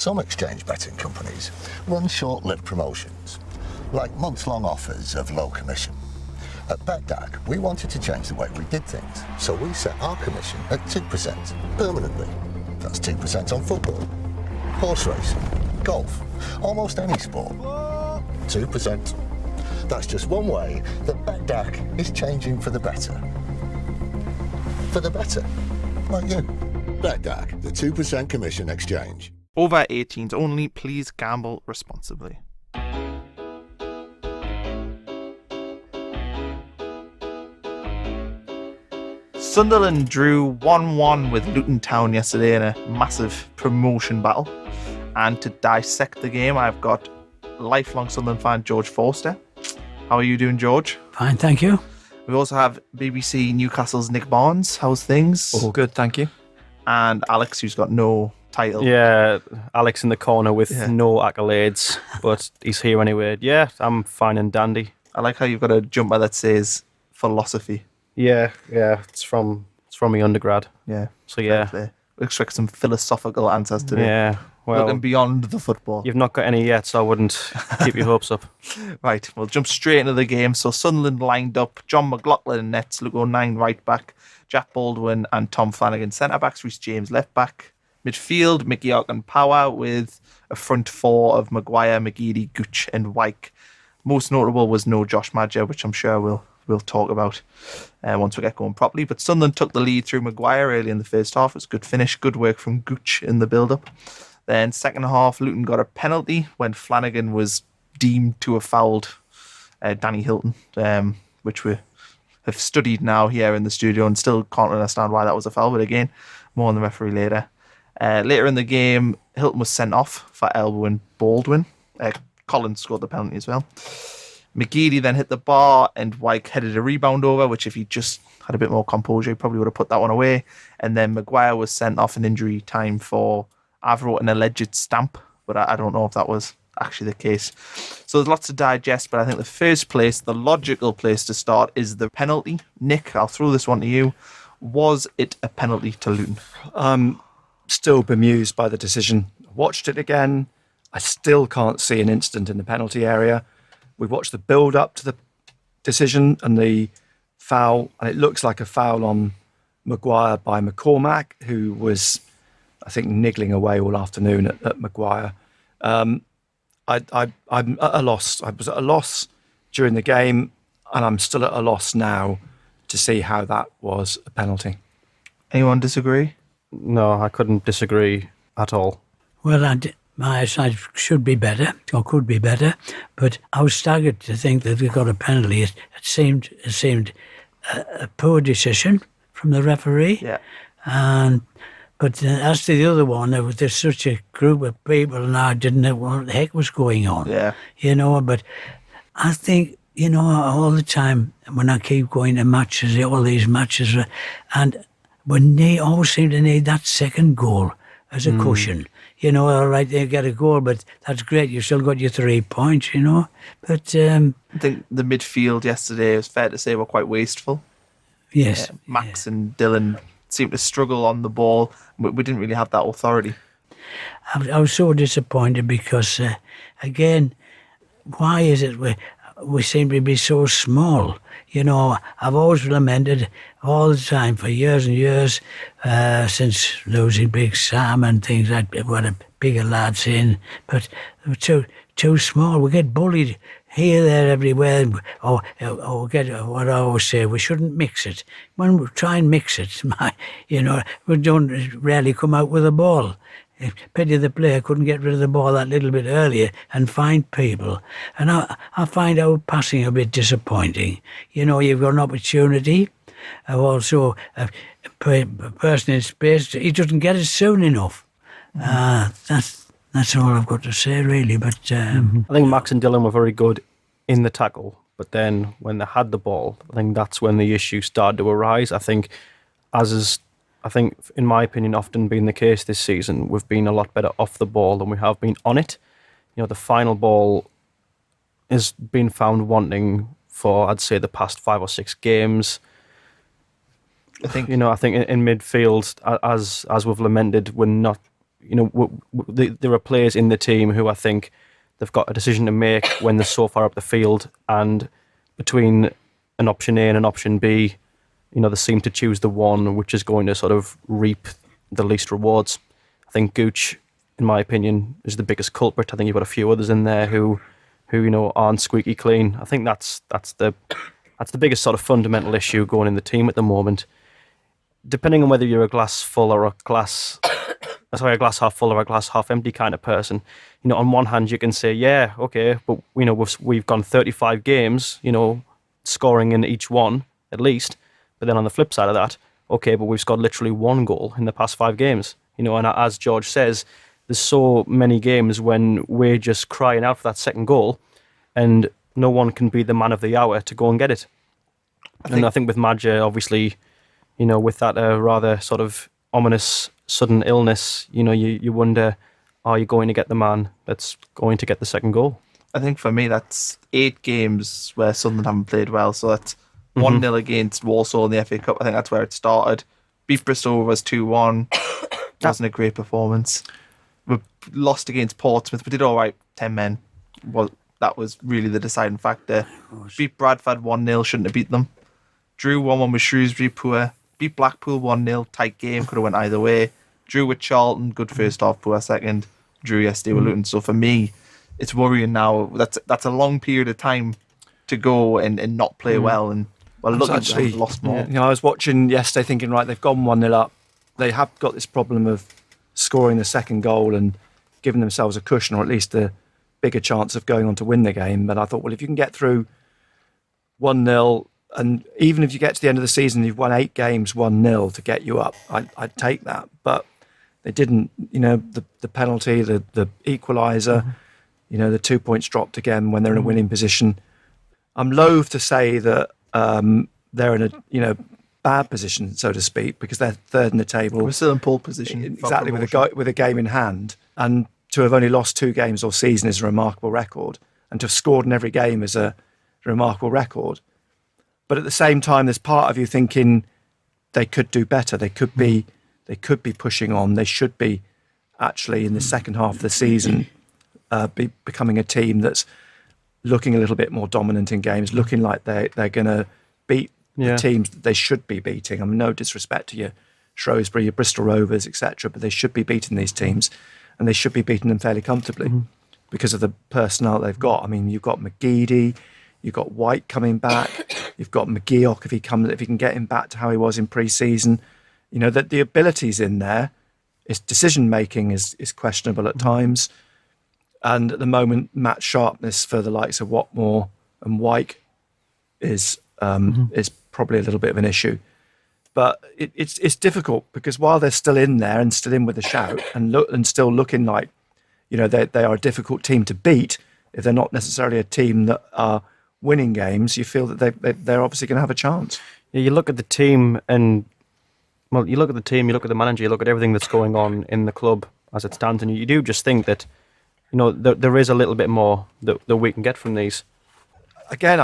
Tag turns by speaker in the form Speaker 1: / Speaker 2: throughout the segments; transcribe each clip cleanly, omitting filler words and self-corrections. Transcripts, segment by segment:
Speaker 1: Some exchange betting companies run short-lived promotions, like months-long offers of low commission. At BetDAG, we wanted to change the way we did things, so we set our commission at 2% permanently. That's 2% on football, horse racing, golf, almost any sport. 2%. That's just one way that BetDAG is changing for the better. For the better, like you. BetDAG, the 2% commission exchange.
Speaker 2: Over 18s only, please gamble responsibly. Sunderland drew 1-1 with Luton Town yesterday in a massive promotion battle. And to dissect the game, I've got lifelong Sunderland fan George Forster. How are you doing, George?
Speaker 3: Fine, thank you.
Speaker 2: We also have BBC Newcastle's Nick Barnes. How's things?
Speaker 4: All good, thank you.
Speaker 2: And Alex, who's got no title.
Speaker 4: Yeah, Alex in the corner with no accolades, but he's here anyway. Yeah, I'm fine and dandy.
Speaker 2: I like how you've got a jumper that says philosophy.
Speaker 4: Yeah, it's from my undergrad.
Speaker 2: Yeah.
Speaker 4: So yeah.
Speaker 2: We expect some philosophical answers today.
Speaker 4: Yeah. Well,
Speaker 2: looking beyond the football.
Speaker 4: You've not got any yet, so I wouldn't keep your hopes up.
Speaker 2: Right, we'll jump straight into the game. So Sunderland lined up John McLaughlin in nets, Luke O'Nien right back, Jack Baldwin and Tom Flanagan centre backs, Rhys James left back. Midfield, Mickey York and Power with a front four of Maguire, McGeady, Gooch and Wyke. Most notable was no Josh Madger, which I'm sure we'll talk about once we get going properly. But Sunderland took the lead through Maguire early in the first half. It was a good finish, good work from Gooch in the build-up. Then second half, Luton got a penalty when Flanagan was deemed to have fouled Danny Hilton, which we have studied now here in the studio and still can't understand why that was a foul. But again, more on the referee later. Later in the game, Hilton was sent off for elbowing Baldwin. Collins scored the penalty as well. McGeady then hit the bar and Wyke headed a rebound over, which if he just had a bit more composure, he probably would have put that one away. And then Maguire was sent off in injury time for, I've wrote an alleged stamp, but I don't know if that was actually the case. So there's lots to digest, but I think the first place, the logical place to start is the penalty. Nick, I'll throw this one to you. Was it a penalty to Luton?
Speaker 5: I'm still bemused by the decision. Watched it again. I still can't see an incident in the penalty area. We've watched the build-up to the decision and the foul, and it looks like a foul on Maguire by McCormack, who was, I think, niggling away all afternoon at Maguire. I'm at a loss. I was at a loss during the game, and I'm still at a loss now to see how that was a penalty.
Speaker 2: Anyone disagree?
Speaker 4: No, I couldn't disagree at all.
Speaker 3: Well, my side should be better, or could be better, but I was staggered to think that we got a penalty. It seemed a poor decision from the referee.
Speaker 2: Yeah.
Speaker 3: But as to the other one, there's such a group of people, and I didn't know what the heck was going on.
Speaker 2: Yeah.
Speaker 3: But I think, all the time when I keep going to matches, all these matches, and when they always seem to need that second goal as a cushion. All right, they get a goal, but that's great. You still got your 3 points, But
Speaker 2: I think the midfield yesterday, it was fair to say, were quite wasteful.
Speaker 3: Yes.
Speaker 2: Max and Dylan seemed to struggle on the ball. We didn't really have that authority.
Speaker 3: I was so disappointed because, again, why is it we seem to be so small? I've always lamented all the time for years and years since losing Big Sam and things like that, what a bigger lads in, but we're too small. We get bullied here, there, everywhere. Or get what I always say, we shouldn't mix it. When we try and mix it, we don't rarely come out with a ball. Pity the player couldn't get rid of the ball that little bit earlier and find people. And I find our passing a bit disappointing. You've got an opportunity. Also, a person in space, he doesn't get it soon enough. That's all I've got to say, really. But
Speaker 4: I think Max and Dylan were very good in the tackle, but then when they had the ball, I think that's when the issue started to arise. I think, in my opinion, often been the case this season, we've been a lot better off the ball than we have been on it. The final ball has been found wanting for, I'd say, the past 5 or 6 games. I think in midfield, as we've lamented, we're not there are players in the team who I think they've got a decision to make when they're so far up the field, and between an option A and an option B, they seem to choose the one which is going to sort of reap the least rewards. I think Gooch, in my opinion, is the biggest culprit. I think you've got a few others in there who aren't squeaky clean. I think that's the biggest sort of fundamental issue going in the team at the moment. Depending on whether you're a glass half full or a glass half empty kind of person, on one hand you can say, yeah, okay, but we've gone 35 games, scoring in each one at least. But then on the flip side of that, okay, but we've scored literally one goal in the past 5 games. And as George says, there's so many games when we're just crying out for that second goal, and no one can be the man of the hour to go and get it. I think with Madja, obviously, with that rather sort of ominous sudden illness, you wonder, are you going to get the man that's going to get the second goal?
Speaker 2: I think for me, that's 8 games where Sunderland haven't played well. So that's 1-0 against Walsall in the FA Cup. I think that's where it started. Beat Bristol Rovers 2-1. Wasn't a great performance. We lost against Portsmouth. We did all right. 10 men. Well, that was really the deciding factor. Beat Bradford 1-0. Shouldn't have beat them. Drew 1-1 with Shrewsbury. Poor. Beat Blackpool 1-0. Tight game. Could have went either way. Drew with Charlton. Good first half. Poor second. Drew yesterday with Luton. So for me, it's worrying now. That's a long period of time to go and not play well. And look, they've lost more.
Speaker 5: I was watching yesterday thinking, right, they've gone 1-0 up. They have got this problem of scoring the second goal and giving themselves a cushion, or at least a bigger chance of going on to win the game. But I thought, well, if you can get through 1-0, and even if you get to the end of the season, you've won 8 games 1-0 to get you up, I'd take that. But they didn't, the penalty, the equaliser, the 2 points dropped again when they're in a winning position. I'm loath to say that they're in a bad position, so to speak, because they're third in the table.
Speaker 2: We're still in pole position.
Speaker 5: Exactly, with a game in hand. And to have only lost 2 games all season is a remarkable record. And to have scored in every game is a remarkable record. But at the same time, there's part of you thinking they could do better. They could be pushing on. They should be actually in the second half of the season becoming a team that's looking a little bit more dominant in games, looking like they're going to beat the teams that they should be beating. I mean, no disrespect to your Shrewsbury, your Bristol Rovers, etc., but they should be beating these teams, and they should be beating them fairly comfortably because of the personnel they've got. I mean, you've got McGeady, you've got White coming back, you've got McGeoch if he can get him back to how he was in pre-season. That the ability's in there. His decision making is questionable at times. And at the moment, match sharpness for the likes of Watmore and Wyke is probably a little bit of an issue. But it's difficult because while they're still in there and still in with a shout and still looking like, they are a difficult team to beat, if they're not necessarily a team that are winning games, you feel that they're obviously going to have a chance.
Speaker 4: Yeah, you look at the team you look at the manager, you look at everything that's going on in the club as it stands, and you do just think that there is a little bit more that we can get from these.
Speaker 5: Again,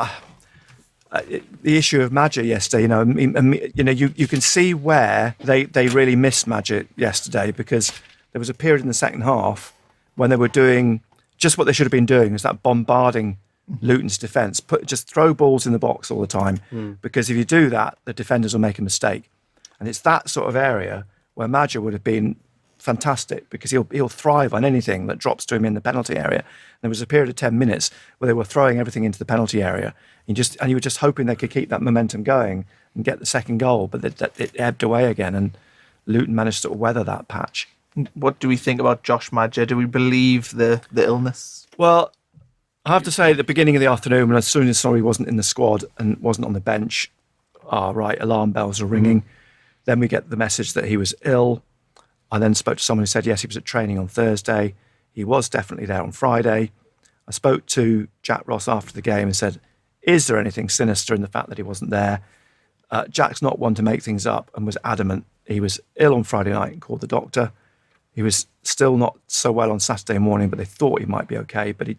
Speaker 5: the issue of Madja yesterday, you can see where they really missed Madja yesterday, because there was a period in the second half when they were doing just what they should have been doing, is that bombarding Luton's defence. Just throw balls in the box all the time, because if you do that, the defenders will make a mistake. And it's that sort of area where Madja would have been fantastic, because he'll thrive on anything that drops to him in the penalty area. There was a period of 10 minutes where they were throwing everything into the penalty area, and you were just hoping they could keep that momentum going and get the second goal, but it ebbed away again, and Luton managed to weather that patch.
Speaker 2: What do we think about Josh Madja? Do we believe the illness?
Speaker 5: Well, I have to say at the beginning of the afternoon, when as soon as he wasn't in the squad and wasn't on the bench, alarm bells are ringing. Then we get the message that he was ill. I then spoke to someone who said, yes, he was at training on Thursday. He was definitely there on Friday. I spoke to Jack Ross after the game and said, is there anything sinister in the fact that he wasn't there? Jack's not one to make things up and was adamant. He was ill on Friday night and called the doctor. He was still not so well on Saturday morning, but they thought he might be okay, but he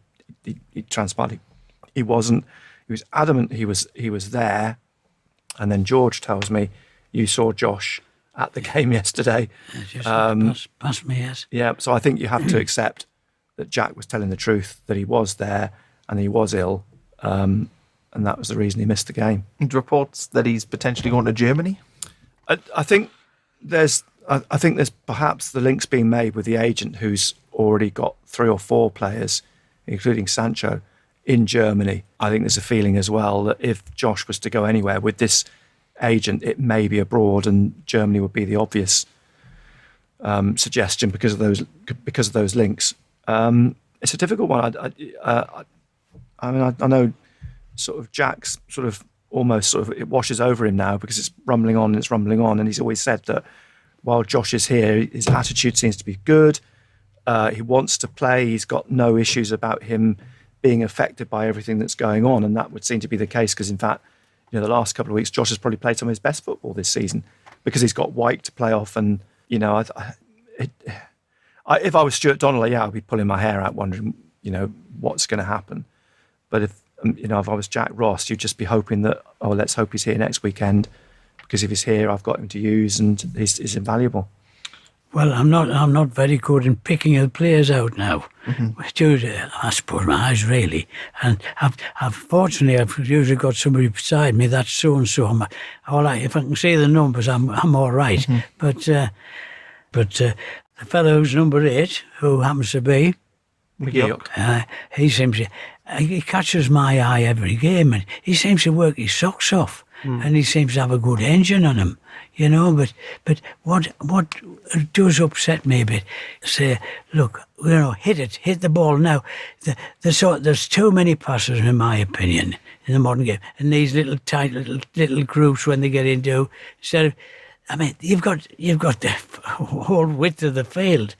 Speaker 5: transpired he wasn't. He was adamant he was there. And then George tells me, you saw Josh at the game yesterday.
Speaker 3: Past me, yes.
Speaker 5: Yeah, so I think you have to accept that Jack was telling the truth, that he was there and he was ill, and that was the reason he missed the game.
Speaker 2: And reports that he's potentially going to Germany.
Speaker 5: I think there's perhaps the links being made with the agent who's already got 3 or 4 players, including Sancho, in Germany. I think there's a feeling as well that if Josh was to go anywhere with this agent, it may be abroad, and Germany would be the obvious suggestion because of those links. It's a difficult one. I know sort of Jack's sort of almost sort of it washes over him now because it's rumbling on, and he's always said that while Josh is here, his attitude seems to be good. He wants to play. He's got no issues about him being affected by everything that's going on, and that would seem to be the case because, in fact, the last couple of weeks, Josh has probably played some of his best football this season because he's got White to play off. And if I was Stuart Donnelly, I'd be pulling my hair out, wondering, what's going to happen. But if I was Jack Ross, you'd just be hoping that, let's hope he's here next weekend, because if he's here, I've got him to use, and he's invaluable.
Speaker 3: Well, I'm not very good in picking the players out now. I suppose my eyes really, and I've usually got somebody beside me that's so and so. I'm all right. If I can see the numbers, I'm all right. But the fellow who's number 8, who happens to be
Speaker 5: McGeoch,
Speaker 3: he catches my eye every game, and he seems to work his socks off, and he seems to have a good engine on him. But what does upset me a bit, say, look, hit the ball now. There's too many passes, in my opinion, in the modern game. And these little tight little groups when they get into, instead of, you've got the whole width of the field.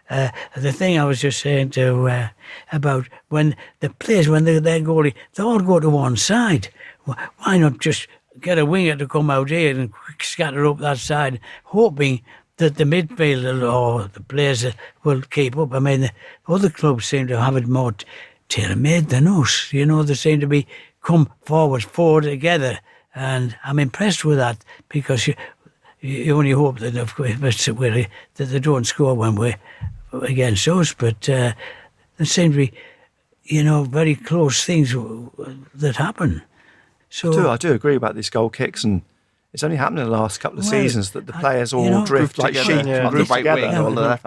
Speaker 3: The thing I was just saying to about when the players, when they're goalie, they all go to one side. Why not just get a winger to come out here and scatter up that side, hoping that the midfield or the players will keep up. The other clubs seem to have it more tailor-made than us. They seem to be come forward together, and I'm impressed with that because you only hope that that they don't score when we're against us, but there seem to be, very close things that happen. So
Speaker 5: I do agree about these goal kicks, and it's only happened in the last couple of seasons that the players all drift like sheep and group together.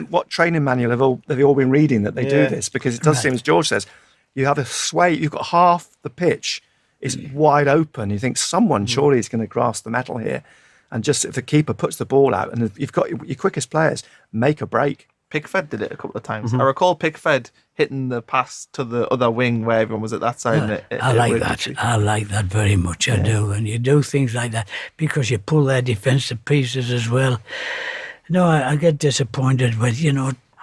Speaker 5: What training manual have you all been reading that they do this? Because it does seem, as George says, you have a sway, you've got half the pitch is wide open. You think someone surely is going to grasp the metal here, and just if the keeper puts the ball out, and you've got your quickest players make a break.
Speaker 2: Pickford did it a couple of times. I recall Pickford hitting the pass to the other wing where everyone was at that side.
Speaker 3: I like that. I like that very much. I do. And you do things like that because you pull their defence to pieces as well. No, I get disappointed with,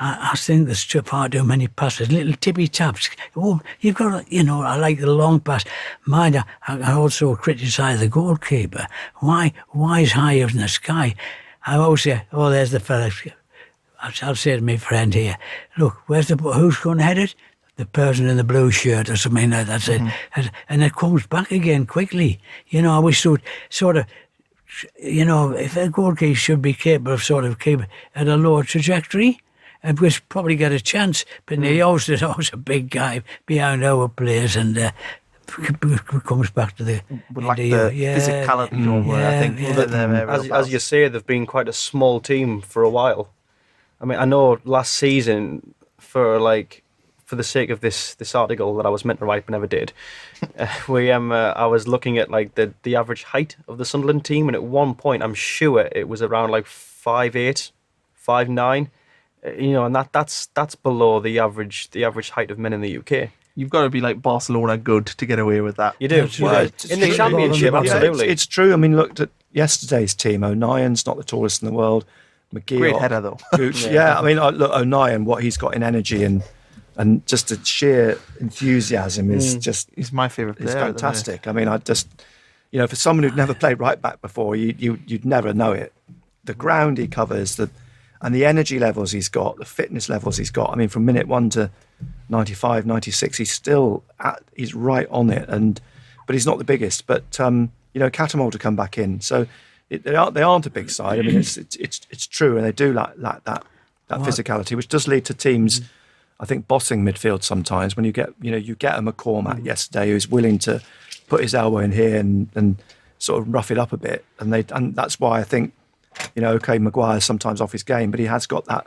Speaker 3: I think there's far too many passes, little tippy taps. Oh, you've got to, I like the long pass. Mind, I also criticise the goalkeeper. Why is high up in the sky? I always say, there's the fella. I'll say to my friend here, look, who's going to head it? The person in the blue shirt or something like that. And it comes back again quickly. We should sort of, if a goalkeeper should be capable of sort of keep at a lower trajectory, and we'll probably get a chance. But there's always a big guy behind our players, and comes back to the
Speaker 2: physicality. I think
Speaker 4: as you say, they've been quite a small team for a while. I know last season, for the sake of this article that I was meant to write but never did, I was looking at the average height of the Sunderland team, and at one point I'm sure it was around 5'8", 5'9", and that's below the average height of men in the UK.
Speaker 2: You've got to be like Barcelona good to get away with that.
Speaker 4: You do. In the Championship, absolutely.
Speaker 5: It's true. Looked at yesterday's team. O'Nien's not the tallest in the world. McGeoch,
Speaker 2: great header though.
Speaker 5: Gooch, look, O'Nien, what he's got in energy and just the sheer enthusiasm is
Speaker 2: he's my favourite player.
Speaker 5: It's fantastic. For someone who'd never played right back before, you'd never know it. The ground he covers, and the energy levels he's got, the fitness levels he's got. From minute 1 to 95, 96, he's right on it. But he's not the biggest. But Catamol to come back in, so they aren't a big side. I mean, it's true, and they do lack that physicality, which does lead to teams, I think, bossing midfield sometimes. When you get a McCormack yesterday who's willing to put his elbow in here and sort of rough it up a bit, and that's why I think, Maguire's sometimes off his game, but he has got that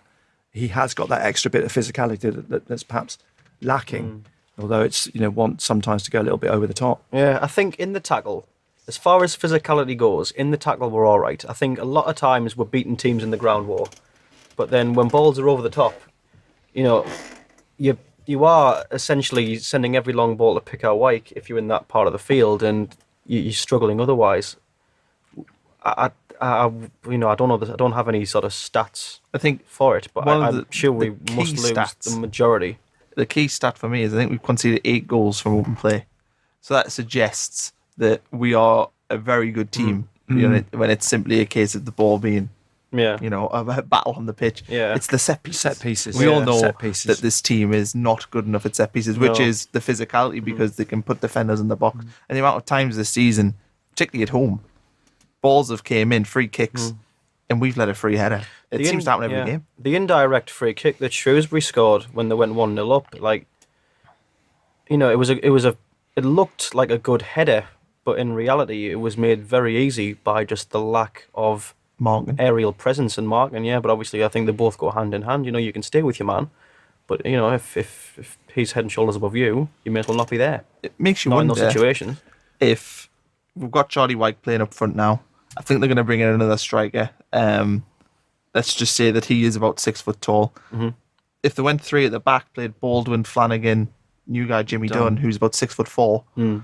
Speaker 5: extra bit of physicality that's perhaps lacking. Although it's want sometimes to go a little bit over the top.
Speaker 4: Yeah, I think in the tackle, as far as physicality goes, in the tackle we're all right. I think a lot of times we're beating teams in the ground war, but then when balls are over the top, you are essentially sending every long ball to pick out Wyke if you're in that part of the field, and you're struggling otherwise. I don't know. I don't have any sort of stats.
Speaker 2: I think
Speaker 4: for it, but I'm sure we
Speaker 2: the
Speaker 4: must lose
Speaker 2: stats,
Speaker 4: the majority.
Speaker 2: The key stat for me is I think we've conceded 8 goals from open play, so that suggests that we are a very good team. When it's simply a case of the ball being, a battle on the pitch.
Speaker 5: Yeah,
Speaker 2: it's the set pieces.
Speaker 5: We
Speaker 2: all know that this team is not good enough at set pieces, which is the physicality, because they can put defenders in the box. And the amount of times this season, particularly at home, balls have came in, free kicks, and we've let a free header. It seems to happen every game.
Speaker 4: The indirect free kick that Shrewsbury scored when they went 1-0 up, it looked like a good header, but in reality, it was made very easy by just the lack of aerial presence and marking. Yeah, but obviously, I think they both go hand in hand. You can stay with your man, but if he's head and shoulders above you, you may as well not be there.
Speaker 2: It makes you
Speaker 4: wonder
Speaker 2: in those
Speaker 4: situations.
Speaker 2: If we've got Charlie Wyke playing up front now, I think they're going to bring in another striker. Let's just say that he is about 6 foot tall. If they went 3 at the back, played Baldwin, Flanagan, new guy Jimmy Dunn, who's about 6'4",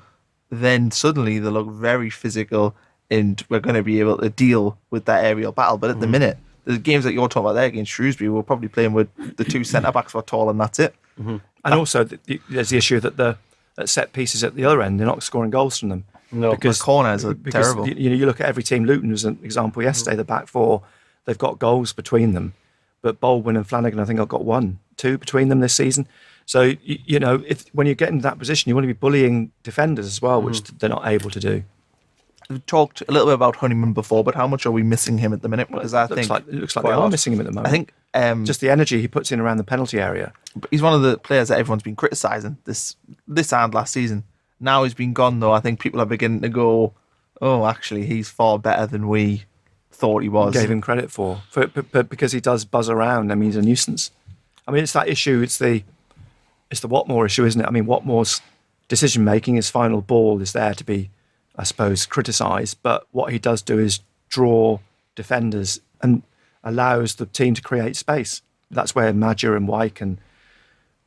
Speaker 2: then suddenly they look very physical, and we're going to be able to deal with that aerial battle. But at the minute, the games that you're talking about there against Shrewsbury, we're probably playing with the 2 centre backs who are tall, and that's it.
Speaker 5: And also, there's the issue that the set pieces at the other end, they're not scoring goals from them.
Speaker 2: No, because corners are terrible.
Speaker 5: You look at every team. Luton was an example yesterday. The back four, they've got goals between them, but Baldwin and Flanagan, I think, have got 1-2 between them this season. So when you get into that position, you want to be bullying defenders as well, which they're not able to do.
Speaker 2: We've talked a little bit about Honeyman before, but how much are we missing him at the minute? Because
Speaker 5: it looks like they are missing him at the moment.
Speaker 2: I think
Speaker 5: just the energy he puts in around the penalty area.
Speaker 2: But he's one of the players that everyone's been criticising this and last season. Now he's been gone, though. I think people are beginning to go, oh, actually, he's far better than we thought he was.
Speaker 5: Gave him credit for because he does buzz around. I mean, he's a nuisance. I mean, it's that issue. It's the Watmore issue, isn't it? I mean, Watmore's decision making, his final ball is there to be, I suppose, criticised. But what he does do is draw defenders and allows the team to create space. That's where Madger and Wyke and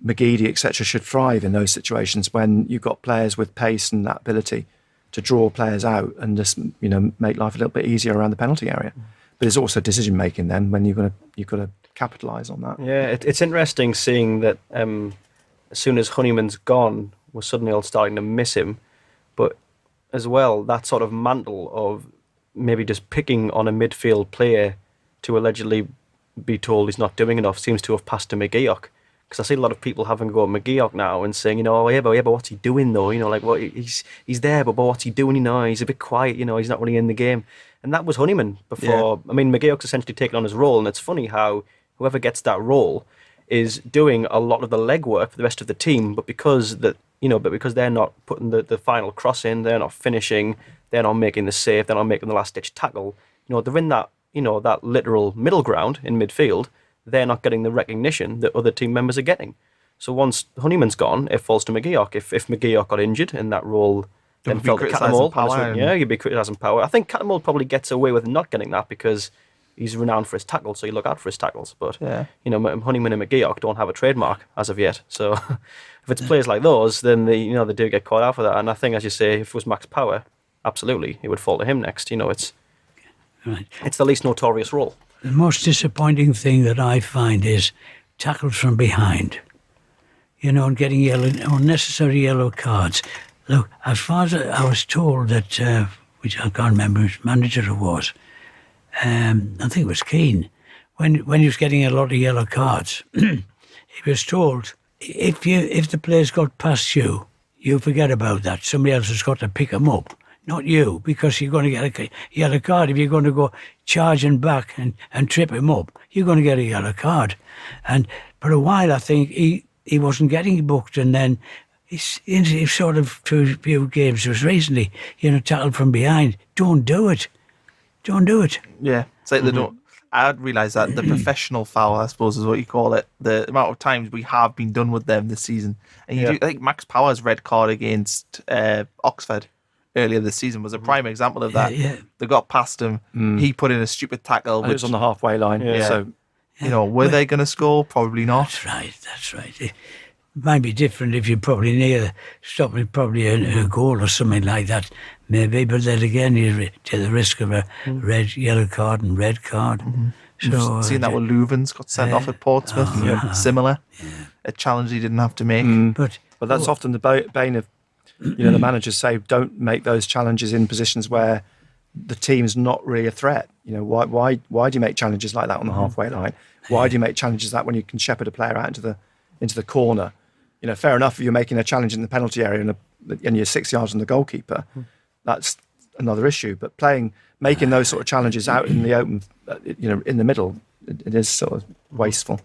Speaker 5: McGeady, etc., should thrive in those situations when you've got players with pace and that ability to draw players out and just make life a little bit easier around the penalty area. But it's also decision making then when you've got to capitalise on that.
Speaker 4: Yeah, it's interesting seeing that as soon as Honeyman's gone, we're suddenly all starting to miss him. But as well, that sort of mantle of maybe just picking on a midfield player to allegedly be told he's not doing enough seems to have passed to McGeoch. Because I see a lot of people having a go at McGeoch now and saying, but what's he doing though? He's there, but what's he doing? He's a bit quiet. He's not really in the game. And that was Honeyman before. Yeah. I mean, McGeoch's essentially taken on his role, and it's funny how whoever gets that role is doing a lot of the legwork for the rest of the team. But because they're not putting the final cross in, they're not finishing, they're not making the save, they're not making the last ditch tackle. They're in that that literal middle ground in midfield. They're not getting the recognition that other team members are getting. So once Honeyman's gone, it falls to McGeoch. If McGeoch got injured in that role, then felt that Cattermole, you'd be criticising power. I think Cattermole probably gets away with not getting that because he's renowned for his tackles, so you look out for his tackles. But Honeyman and McGeoch don't have a trademark as of yet. So if it's players like those, then they do get caught out for that. And I think, as you say, if it was Max Power, absolutely, it would fall to him next. It's the least notorious role.
Speaker 3: The most disappointing thing that I find is tackles from behind, and getting unnecessary yellow cards. Look, as far as I was told that, which I can't remember which manager it was, I think it was Keane, when he was getting a lot of yellow cards, he was told, if the player's got past you, you forget about that. Somebody else has got to pick them up. not you, because you're going to get a yellow card. If you're going to go charging back and trip him up, you're going to get a yellow card. And for a while, I think he wasn't getting booked, and then he's sort of through a few games just recently, tackled from behind. Don't do it. Don't do it.
Speaker 2: Yeah, it's like they don't. I'd realise that the professional foul, I suppose, is what you call it. The amount of times we have been done with them this season, and I think Max Power's red card against Oxford earlier this season was a prime example of that.
Speaker 3: Yeah.
Speaker 2: They got past him. He put in a stupid tackle,
Speaker 5: And it was on the halfway line.
Speaker 2: Yeah.
Speaker 5: So
Speaker 2: were they going to score? Probably not.
Speaker 3: That's right. It might be different if you're probably near stopping probably a goal or something like that, maybe. But then again, you're to the risk of a red, yellow card and red card. So
Speaker 2: We've seen that with Leuven's got sent off at Portsmouth. Similar. A challenge he didn't have to make.
Speaker 3: But
Speaker 5: that's often the bane of, the managers say don't make those challenges in positions where the team's not really a threat. Why do you make challenges like that on the halfway line? Why do you make challenges like that when you can shepherd a player out into the corner? Fair enough if you're making a challenge in the penalty area and you're 6 yards from the goalkeeper, that's another issue. But making those sort of challenges out in the open, in the middle, it is sort of wasteful.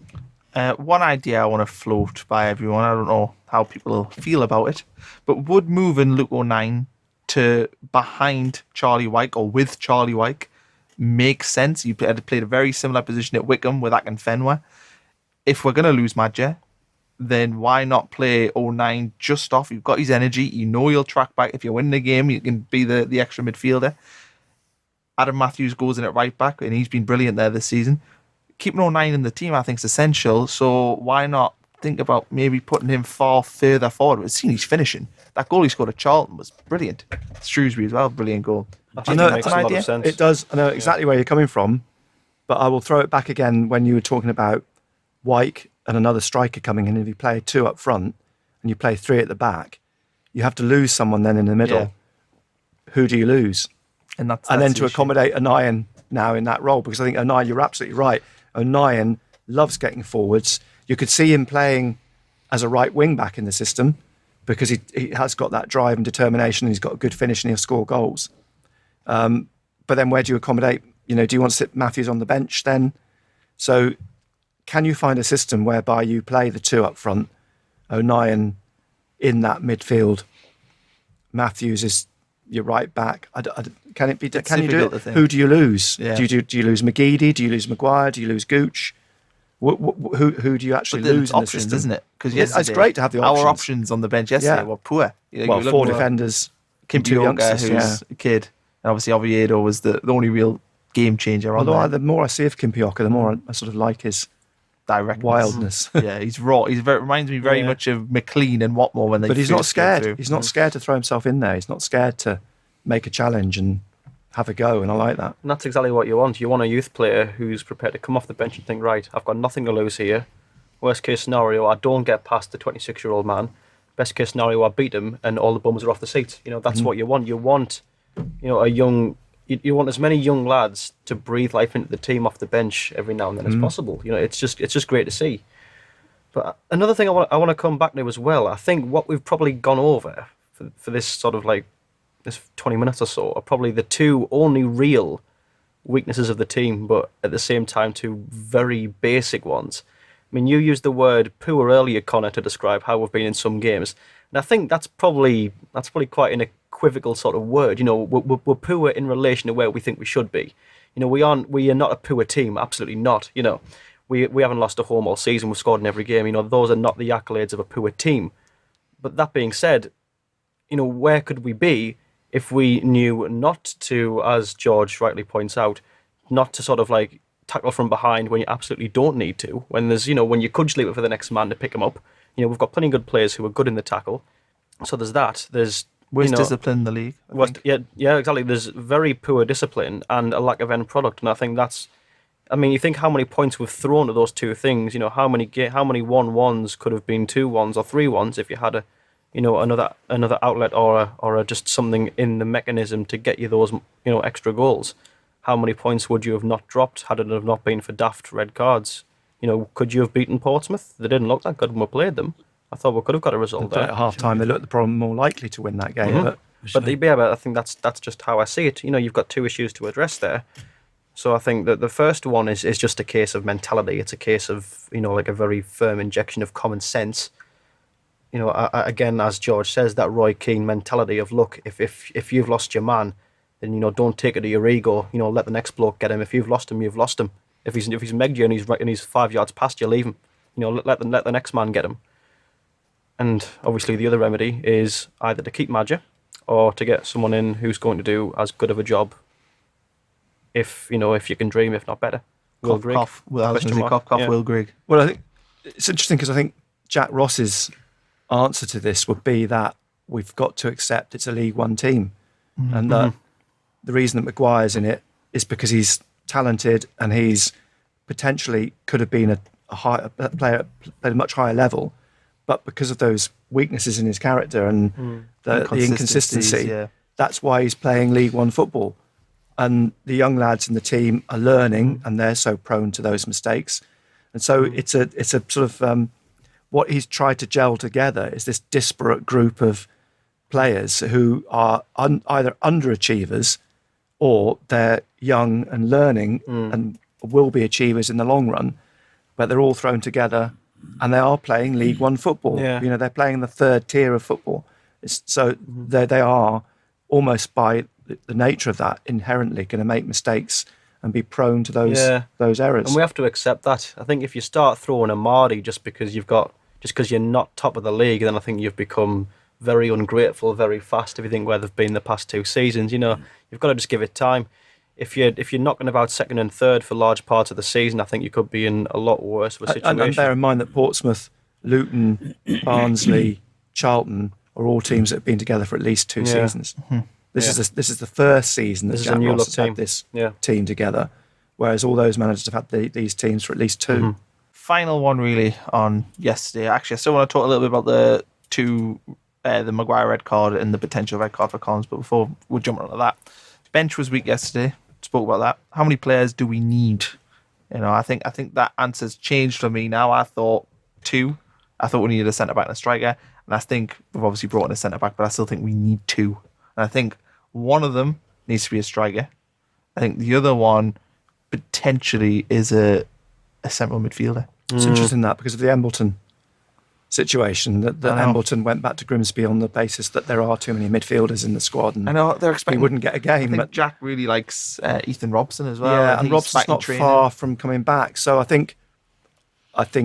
Speaker 2: One idea I want to float by everyone, I don't know how people feel about it, but would moving Luke O'Nien to behind Charlie Wyke or with Charlie Wyke make sense? He had played a very similar position at Wickham with Akinfenwa. If we're going to lose Madja, then why not play O'Nien just off? You've got his energy. You'll track back. If you win the game, you can be the extra midfielder. Adam Matthews goes in at right back, and he's been brilliant there this season. Keeping O'Nien in the team, I think, is essential. So why not think about maybe putting him far further forward? We've seen he's finishing. That goal he scored at Charlton was brilliant. Shrewsbury as well, brilliant goal.
Speaker 5: I know
Speaker 4: it makes a lot of sense.
Speaker 5: It does. I know exactly where you're coming from, but I will throw it back again when you were talking about Wyke and another striker coming in. If you play 2 up front and you play 3 at the back, you have to lose someone then in the middle.
Speaker 2: Yeah.
Speaker 5: Who do you lose?
Speaker 2: And that's
Speaker 5: And then
Speaker 2: the
Speaker 5: to
Speaker 2: issue.
Speaker 5: accommodate O'Nien now in that role, because I think O'Nien, you're absolutely right. O'Nien loves getting forwards. You could see him playing as a right wing back in the system because he has got that drive and determination, and he's got a good finish and he'll score goals. But then where do you accommodate? Do you want to sit Matthews on the bench then? So can you find a system whereby you play the 2 up front, O'Nien in that midfield, Matthews is your right back? Can it be?
Speaker 2: It's
Speaker 5: can you do
Speaker 2: difficult
Speaker 5: it?
Speaker 2: to think.
Speaker 5: Who do you lose?
Speaker 2: Yeah.
Speaker 5: Do you lose McGeady? Do you lose Maguire? Do you lose Gooch? Who do you actually
Speaker 2: But then
Speaker 5: lose
Speaker 2: it's
Speaker 5: in the
Speaker 2: options,
Speaker 5: system?
Speaker 2: isn't it? Because
Speaker 5: It's great to have the options.
Speaker 2: Our options on the bench yesterday
Speaker 5: Yeah.
Speaker 2: were poor. You
Speaker 5: Well,
Speaker 2: look
Speaker 5: 4
Speaker 2: at
Speaker 5: defenders, 2
Speaker 2: Kimpioka,
Speaker 5: youngsters.
Speaker 2: who's a kid, and obviously Oviedo was the only real game changer on
Speaker 5: Although
Speaker 2: there.
Speaker 5: the more I see of Kimpioka, the more I sort of like his
Speaker 2: Direct
Speaker 5: wildness.
Speaker 2: Yeah, he's raw. Reminds me very much of McLean and Watmore when they.
Speaker 5: But he's not
Speaker 2: first came
Speaker 5: scared.
Speaker 2: through.
Speaker 5: He's not scared to throw himself in there. He's not scared to make a challenge and have a go, and I like that.
Speaker 4: And that's exactly what you want. You want a youth player who's prepared to come off the bench and think, right, I've got nothing to lose here. Worst case scenario, I don't get past the 26-year-old man. Best case scenario, I beat him and all the bums are off the seat. That's what you want. You want, a young... You want as many young lads to breathe life into the team off the bench every now and then as possible. It's just great to see. But another thing I want to come back to as well, I think what we've probably gone over for this sort of like this 20 minutes or so are probably the 2 only real weaknesses of the team, but at the same time 2 very basic ones. I mean, you used the word poor earlier, Connor, to describe how we've been in some games, and I think that's probably quite an equivocal sort of word. We're poor in relation to where we think we should be. We are not a poor team, absolutely not. We haven't lost a home all season. We've scored in every game. Those are not the accolades of a poor team. But that being said, where could we be if we knew not to, as George rightly points out, not to sort of like tackle from behind when you absolutely don't need to, when there's, when you could just leave it for the next man to pick him up. We've got plenty of good players who are good in the tackle. So there's that. There's
Speaker 2: Worst discipline in the league. I think.
Speaker 4: Yeah, exactly. There's very poor discipline and a lack of end product, and I think that's. I mean, you think how many points we've thrown to those 2 things. How many 1-1s could have been 2-1s or 3-1s if you had another outlet or just something in the mechanism to get you those extra goals. How many points would you have not dropped had it have not been for daft red cards? Could you have beaten Portsmouth? They didn't look that good when we played them. I thought we could have got a result there.
Speaker 5: At half time, they looked the problem more likely to win that game. But
Speaker 4: But I think that's just how I see it. You've got two issues to address there. So I think that the first one is just a case of mentality. It's a case of, like a very firm injection of common sense. Again, as George says, that Roy Keane mentality of, look, if you've lost your man, then, don't take it to your ego. Let the next bloke get him. If you've lost him, you've lost him. If he's megged you and he's 5 yards past you, leave him. Let the next man get him. And obviously the other remedy is either to keep Madger or to get someone in who's going to do as good of a job, if you can dream, if not better. Will Grigg.
Speaker 2: Will Grigg.
Speaker 5: Well, I think it's interesting because I think Jack Ross's answer to this would be that we've got to accept it's a League One team, and that the reason that Maguire's in it is because he's talented and he's potentially could have been a player at a much higher level, but because of those weaknesses in his character and the inconsistency, that's why he's playing League One football. And the young lads in the team are learning, and they're so prone to those mistakes. And so it's a sort of what he's tried to gel together is this disparate group of players who are either underachievers or they're young and learning and will be achievers in the long run, but they're all thrown together and they are playing League One football.
Speaker 4: Yeah.
Speaker 5: They're playing the third tier of football. So they are almost by the nature of that inherently going to make mistakes and be prone to those errors.
Speaker 4: And we have to accept that. I think if you start throwing a Mardy just because you're not top of the league, then I think you've become very ungrateful very fast. If you think where they've been the past 2 seasons, you've got to just give it time. If you're knocking about second and third for large parts of the season, I think you could be in a lot worse of a situation.
Speaker 5: And bear in mind that Portsmouth, Luton, Barnsley, Charlton are all teams that have been together for at least 2 seasons. This is the first season that Jack Ross has had this team together, whereas all those managers have had these teams for at least 2.
Speaker 2: Final one really on yesterday. Actually, I still want to talk a little bit about the Maguire red card and the potential red card for Collins, but before we jump onto that, bench was weak yesterday. Spoke about that. How many players do we need? I think that answer's changed for me now. I thought 2. I thought we needed a centre back and a striker, and I think we've obviously brought in a centre back, but I still think we need 2. And I think one of them needs to be a striker. I think the other one potentially is a central midfielder.
Speaker 5: It's interesting that because of the Embleton situation, that Embleton went back to Grimsby on the basis that there are too many midfielders in the squad, and
Speaker 2: I know they're expecting
Speaker 5: he wouldn't get a game.
Speaker 2: I think Jack really likes Ethan Robson as well.
Speaker 5: Yeah, and Robson's not far from coming back. So I think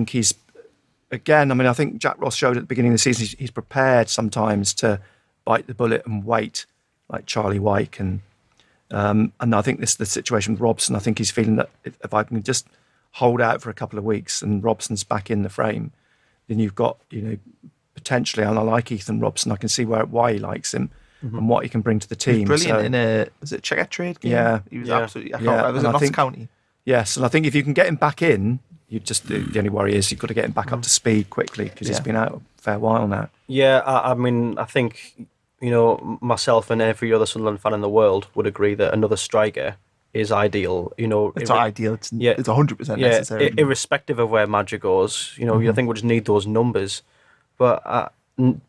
Speaker 5: he's again. I think Jack Ross showed at the beginning of the season he's prepared sometimes to bite the bullet and wait, like Charlie Wyke, and I think this is the situation with Robson. I think he's feeling that if I can just hold out for a couple of weeks and Robson's back in the frame, then you've got potentially. And I like Ethan Robson. I can see why he likes him and what he can bring to the team.
Speaker 2: He was brilliant in was it Checker Trade game?
Speaker 5: Yeah,
Speaker 2: he was absolutely. I can't. It was in Notts County.
Speaker 5: Yes, and I think if you can get him back in, the only worry is you've got to get him back up to speed quickly because he's been out a fair while now. Yeah,
Speaker 4: I think myself and every other Sunderland fan in the world would agree that another striker is ideal.
Speaker 2: It's not ideal. It's 100% necessary.
Speaker 4: Irrespective of where Madger goes, I think we just need those numbers. But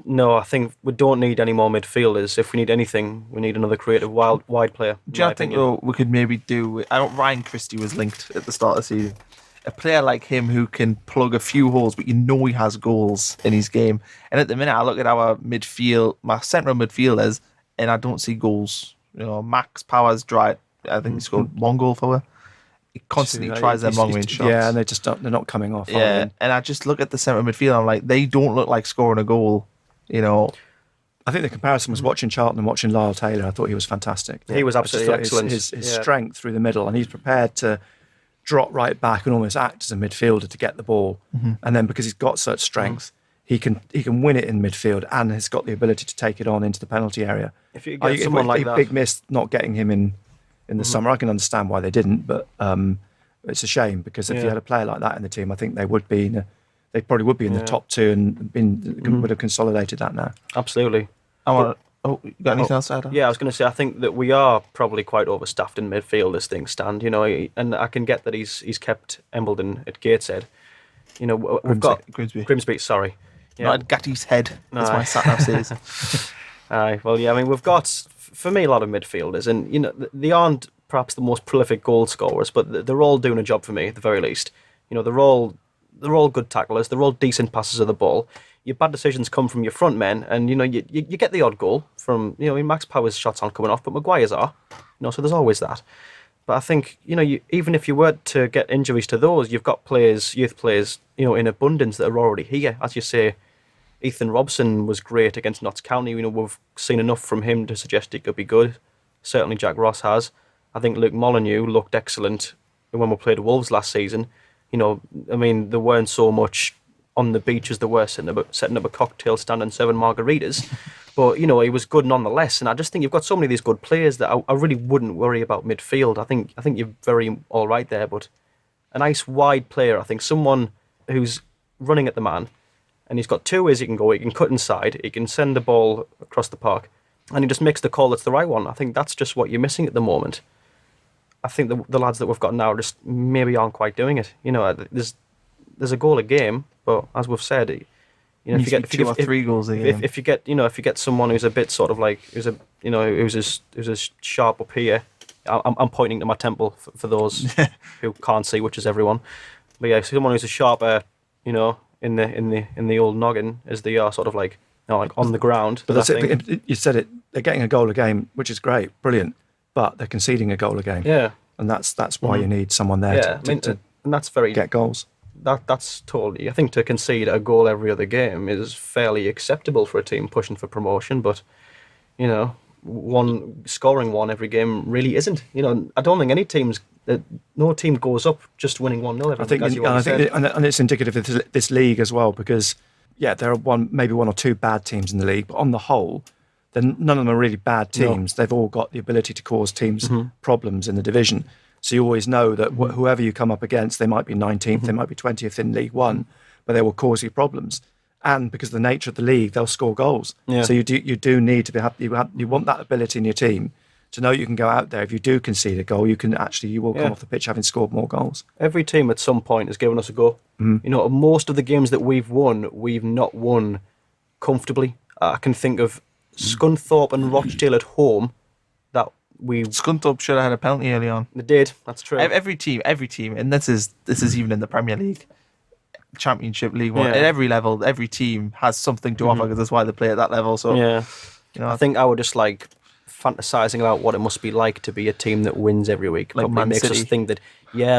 Speaker 4: no, I think we don't need any more midfielders. If we need anything, we need another creative wide player.
Speaker 2: Do you think we could maybe do? Ryan Christie was linked at the start of the season. A player like him who can plug a few holes, but he has goals in his game. And at the minute, I look at our midfield, my central midfielders, and I don't see goals. Max Powers dry. I think he scored 1 goal for her. He constantly tries them long range shots.
Speaker 5: Yeah, and they're not coming off.
Speaker 2: Yeah, and I just look at the central midfield. I'm like, they don't look like scoring a goal.
Speaker 5: I think the comparison was watching Charlton and watching Lyle Taylor. I thought he was fantastic.
Speaker 4: He was absolutely excellent.
Speaker 5: His strength through the middle, and he's prepared to drop right back and almost act as a midfielder to get the ball. And then because he's got such strength, he can win it in midfield and has got the ability to take it on into the penalty area.
Speaker 4: If you get someone like that,
Speaker 5: big miss not getting him in the summer. I can understand why they didn't, but it's a shame because if you had a player like that in the team, I think they would be. They probably would be in the top 2 and would have consolidated that now.
Speaker 4: Absolutely.
Speaker 2: You got anything else to add?
Speaker 4: Yeah, I was going to say I think that we are probably quite overstaffed in midfield as things stand. And I can get that he's kept Embleton at Gateshead. We've got
Speaker 2: Grimsby.
Speaker 4: Grimsby, sorry.
Speaker 2: Not at Gatty's Head, as my sat nav says.
Speaker 4: Aye, well, yeah, I mean, we've got, for me, a lot of midfielders, and, you know, they aren't perhaps the most prolific goal scorers, but they're all doing a job for me, at the very least. You know, they're all good tacklers, they're all decent passers of the ball. Your bad decisions come from your front men, and, you know, you get the odd goal from, you know, I mean, Max Power's shots aren't coming off, but Maguire's are, you know, so there's always that. But I think, you know, even if you were to get injuries to those, you've got players, youth players, you know, in abundance that are already here. As you say, Ethan Robson was great against Notts County. You know, we've seen enough from him to suggest he could be good. Certainly Jack Ross has. I think Luke Molyneux looked excellent when we played Wolves last season. You know, I mean, there weren't so much on the beach as there were setting up a cocktail stand and serving margaritas. But, you know, he was good nonetheless. And I just think you've got so many of these good players that I really wouldn't worry about midfield. I think you're very all right there. But a nice wide player, I think, someone who's running at the man, and he's got two ways he can go. He can cut inside, he can send the ball across the park, and he just makes the call that's the right one. I think that's just what you're missing at the moment. I think the lads that we've got now just maybe aren't quite doing it. You know, there's a goal a game, but as we've said, you know, if you get
Speaker 2: 2 or 3 goals a game.
Speaker 4: If you get someone who's a bit sort of like who's as sharp up here. I'm pointing to my temple for those who can't see, which is everyone. But yeah, someone who's a sharper, you know, in the old noggin as they are sort of like, you know, like on the ground.
Speaker 5: But that's it. You said it. They're getting a goal a game, which is great, brilliant. But they're conceding a goal a game.
Speaker 4: Yeah,
Speaker 5: and that's why you need someone there to
Speaker 4: and that's very
Speaker 5: get goals.
Speaker 4: That's totally. I think to concede a goal every other game is fairly acceptable for a team pushing for promotion. But, you know, scoring one every game really isn't. You know, I don't think no team goes up just winning 1-0 every game.
Speaker 5: I think it's indicative of this league as well, because there are maybe one or two bad teams in the league, but on the whole, then none of them are really bad teams. No. They've all got the ability to cause teams problems in the division. So you always know that whoever you come up against, they might be 19th, they might be 20th in League One, but they will cause you problems. And because of the nature of the league, they'll score goals. Yeah. So you do need to you want that ability in your team to know you can go out there. If you do concede a goal, you will come off the pitch having scored more goals. Every team at some point has given us a go. You know, most of the games that we've won, we've not won comfortably. I can think of Scunthorpe and Rochdale at home.
Speaker 2: Scunthorpe should have had a penalty early on.
Speaker 4: They did. That's true.
Speaker 2: Every team, and this is even in the Premier League, Championship, League One, at every level, every team has something to offer because that's why they play at that level. So
Speaker 4: you know,
Speaker 2: I
Speaker 4: think I would just like fantasizing about what it must be like to be a team that wins every week.
Speaker 2: Like
Speaker 4: probably makes us think that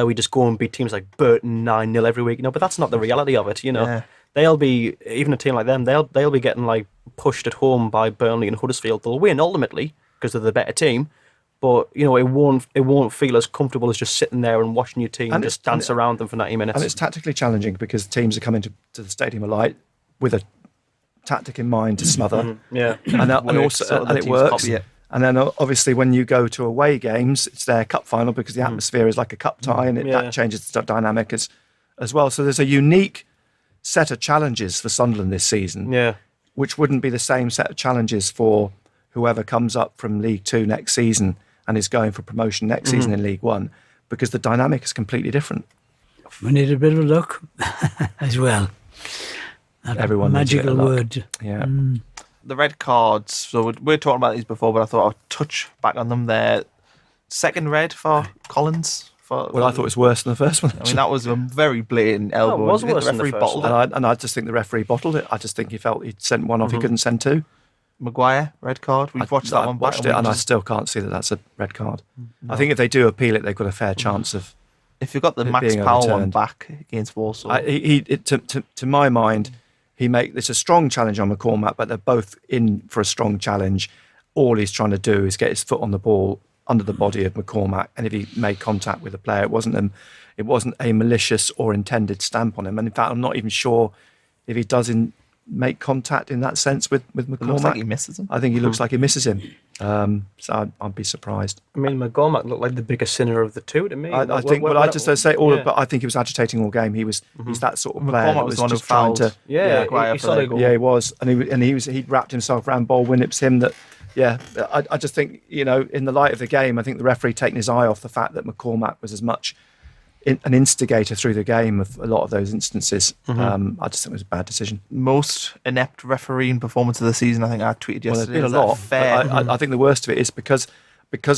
Speaker 4: we just go and beat teams like Burton 9-0 every week. You know, but that's not the reality of it. You know, they'll be, even a team like them, they'll be getting like pushed at home by Burnley and Huddersfield. They'll win ultimately because they're the better team. But, you know, it won't feel as comfortable as just sitting there and watching your team and just dance around them for 90 minutes.
Speaker 5: And it's tactically challenging because teams are coming to the Stadium of Light with a tactic in mind to smother.
Speaker 4: Yeah.
Speaker 5: And it works. And then obviously when you go to away games, it's their cup final because the atmosphere is like a cup tie and that changes the dynamic as well. So there's a unique set of challenges for Sunderland this season, which wouldn't be the same set of challenges for whoever comes up from League Two next season and is going for promotion next season in League One, because the dynamic is completely different.
Speaker 3: We need a bit of luck as well.
Speaker 5: Everyone
Speaker 3: magical word.
Speaker 5: Yeah.
Speaker 2: The red cards. So we're talking about these before, but I thought I'd touch back on them there. Second red for Collins.
Speaker 5: I thought it was worse than the first one.
Speaker 2: I mean, that was a very blatant elbow.
Speaker 4: It was worse than the first one.
Speaker 5: And I just think the referee bottled it. I just think he felt he'd sent one off he couldn't send two.
Speaker 2: Maguire, red card. We've watched that one.
Speaker 5: I watched it and I still can't see that that's a red card. No. I think if they do appeal it, they've got a fair chance of.
Speaker 2: If you've got the Max Powell one back against Walsall,
Speaker 5: to my mind, it's a strong challenge on McCormack, but they're both in for a strong challenge. All he's trying to do is get his foot on the ball under the body of McCormack, and if he made contact with the player, it wasn't a malicious or intended stamp on him. And in fact, I'm not even sure if he does make contact in that sense with McCormack.
Speaker 2: It looks like he misses him.
Speaker 5: I think he looks like he misses him. So I'd be surprised.
Speaker 4: I mean, McCormack looked like the bigger sinner of the two to me.
Speaker 5: I think. But I think he was agitating all game. He's that sort of player.
Speaker 2: McCormack was the one who fouled.
Speaker 5: He was, and he wrapped himself around Ball Winnips him. That. Yeah, I just think, you know, in the light of the game, I think the referee taking his eye off the fact that McCormack was as much an instigator through the game of a lot of those instances. I just think it was a bad decision.
Speaker 2: Most inept refereeing performance of the season, I think I tweeted
Speaker 5: Well, there's
Speaker 2: yesterday.
Speaker 5: been a
Speaker 2: Is that
Speaker 5: lot.
Speaker 2: fair?
Speaker 5: I think the worst of it is because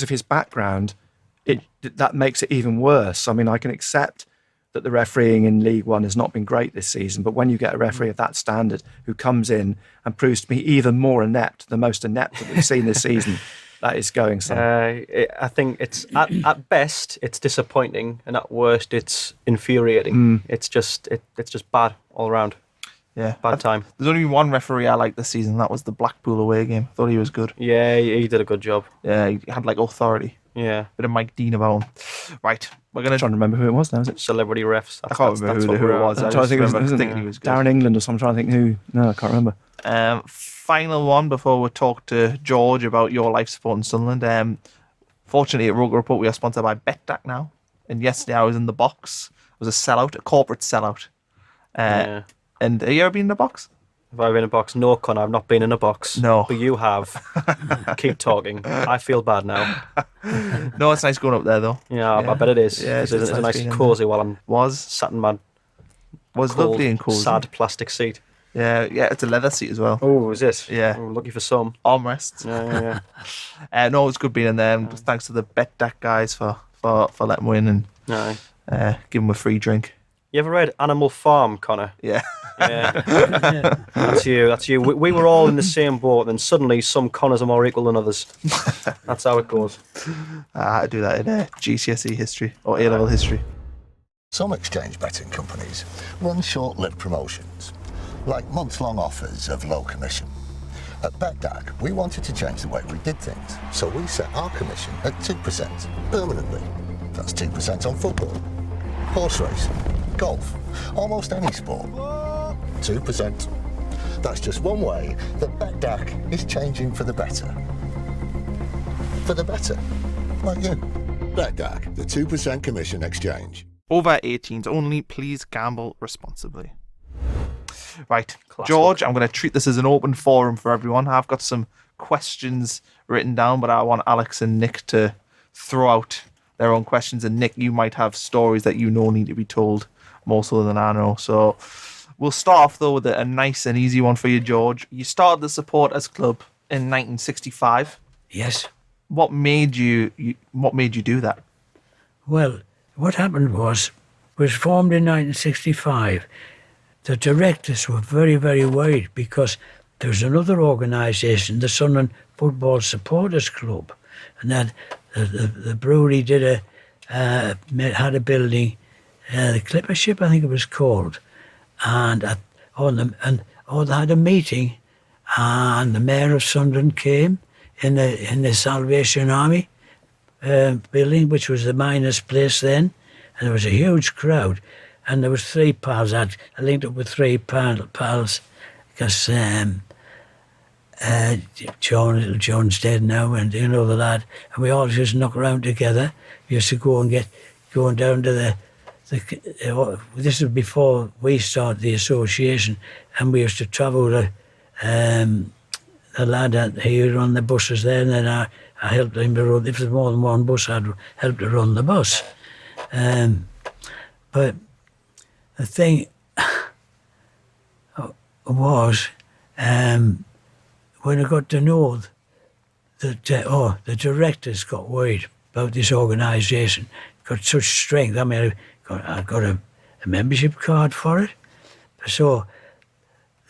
Speaker 5: of his background, that makes it even worse. I mean, I can accept that the refereeing in League One has not been great this season, but when you get a referee of that standard who comes in and proves to be even more inept, the most inept that we've seen this season, that is going somewhere.
Speaker 4: I think it's at best it's disappointing, and at worst it's infuriating. It's just bad all around.
Speaker 2: Yeah,
Speaker 4: Bad time.
Speaker 2: There's only one referee I liked this season. That was the Blackpool away game. Thought he was good.
Speaker 4: Yeah, he did a good job.
Speaker 2: Yeah, he had like authority.
Speaker 4: Yeah.
Speaker 2: Bit of Mike Dean about him. Right, we're
Speaker 5: I'm
Speaker 2: gonna.
Speaker 5: trying to remember who it was now, is it?
Speaker 4: Celebrity refs.
Speaker 2: I can't remember who it was.
Speaker 5: I'm
Speaker 2: I
Speaker 5: trying to
Speaker 2: just
Speaker 5: think of
Speaker 2: remember
Speaker 5: his,
Speaker 2: thinking he was good.
Speaker 5: Darren England or something. I'm trying to think who. No, I can't remember.
Speaker 2: Final one before we talk to George about your life support in Sunderland. Fortunately, at ROKER Report, we are sponsored by BetDAC now. And yesterday I was in the box. It was a sellout, a corporate sellout.
Speaker 4: Yeah.
Speaker 2: And have you ever been in the box?
Speaker 4: Have I been in a box? No, Connor, I've not been in a box.
Speaker 2: No.
Speaker 4: But you have. Keep talking. I feel bad now.
Speaker 2: No, it's nice going up there though.
Speaker 4: Yeah, I bet it is.
Speaker 2: Yeah,
Speaker 4: It's
Speaker 2: it's
Speaker 4: a nice
Speaker 2: being in
Speaker 4: cosy while I'm
Speaker 2: Was
Speaker 4: sat in my
Speaker 2: was
Speaker 4: cold,
Speaker 2: lovely and cozy.
Speaker 4: sad plastic seat.
Speaker 2: Yeah, it's a leather seat as well.
Speaker 4: Oh, is it?
Speaker 2: Yeah.
Speaker 4: Oh, lucky for some.
Speaker 2: Armrests.
Speaker 4: Yeah.
Speaker 2: No, it's good being in there. And just thanks to the BetDAC guys for letting me win and
Speaker 4: Aye.
Speaker 2: give them a free drink.
Speaker 4: You ever read Animal Farm, Connor?
Speaker 2: Yeah.
Speaker 4: Yeah. That's you. We were all in the same boat, and suddenly some Connors are more equal than others. That's how it goes.
Speaker 2: I had to do that in GCSE history or A-level history.
Speaker 1: Some exchange betting companies run short-lived promotions, like months-long offers of low commission. At BetDAC, we wanted to change the way we did things, so we set our commission at 2% permanently. That's 2% on football, horse racing, golf, almost any sport. 2%. That's just one way that BetDAC is changing for the better. For the better, like you. BetDAC, the 2% commission exchange.
Speaker 2: Over 18s only, please gamble responsibly. Right,
Speaker 4: Classic.
Speaker 2: George, I'm going to treat this as an open forum for everyone. I've got some questions written down, but I want Alex and Nick to throw out their own questions. And Nick, you might have stories that you know need to be told more so than I know. So we'll start off, though, with a nice and easy one for you, George. You started the Supporters Club in 1965.
Speaker 3: Yes.
Speaker 2: What made you do that?
Speaker 3: Well, what happened was formed in 1965. The directors were very, very worried because there was another organisation, the Sunderland Football Supporters Club, and then the brewery had a building, the Clipper Ship, I think it was called, and they had a meeting, and the mayor of Sunderland came in the Salvation Army building, which was the miners' place then, and there was a huge crowd. And there was three pals. I linked up with three pals because John's dead now, and you know the lad. And we all just knock around together. We used to going down to this was before we started the association, and we used to travel to the lad he would run the buses there, and then I helped him to run. If there's more than one bus, I'd help to run the bus. But the thing was, when I got to know that the directors got worried about this organisation, got such strength. I mean, I got a membership card for it. So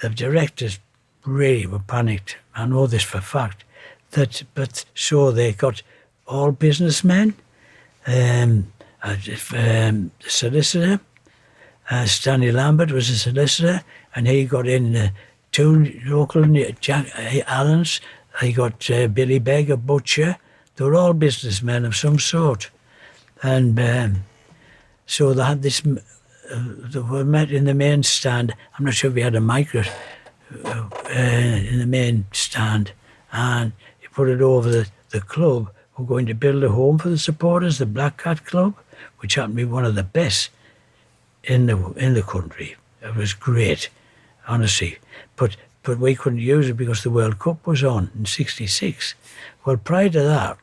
Speaker 3: the directors really were panicked. I know this for a fact. So they got all businessmen, a solicitor. Stanley Lambert was a solicitor, and he got in two local Jack Allens. He got Billy Begg, a butcher. They were all businessmen of some sort, and so they had this. They were met in the main stand. I'm not sure if we had a micro in the main stand, and he put it over the club. We're going to build a home for the supporters, the Black Cat Club, which happened to be one of the best in the country. It was great, honestly. But we couldn't use it because the World Cup was on in '66. Well, prior to that,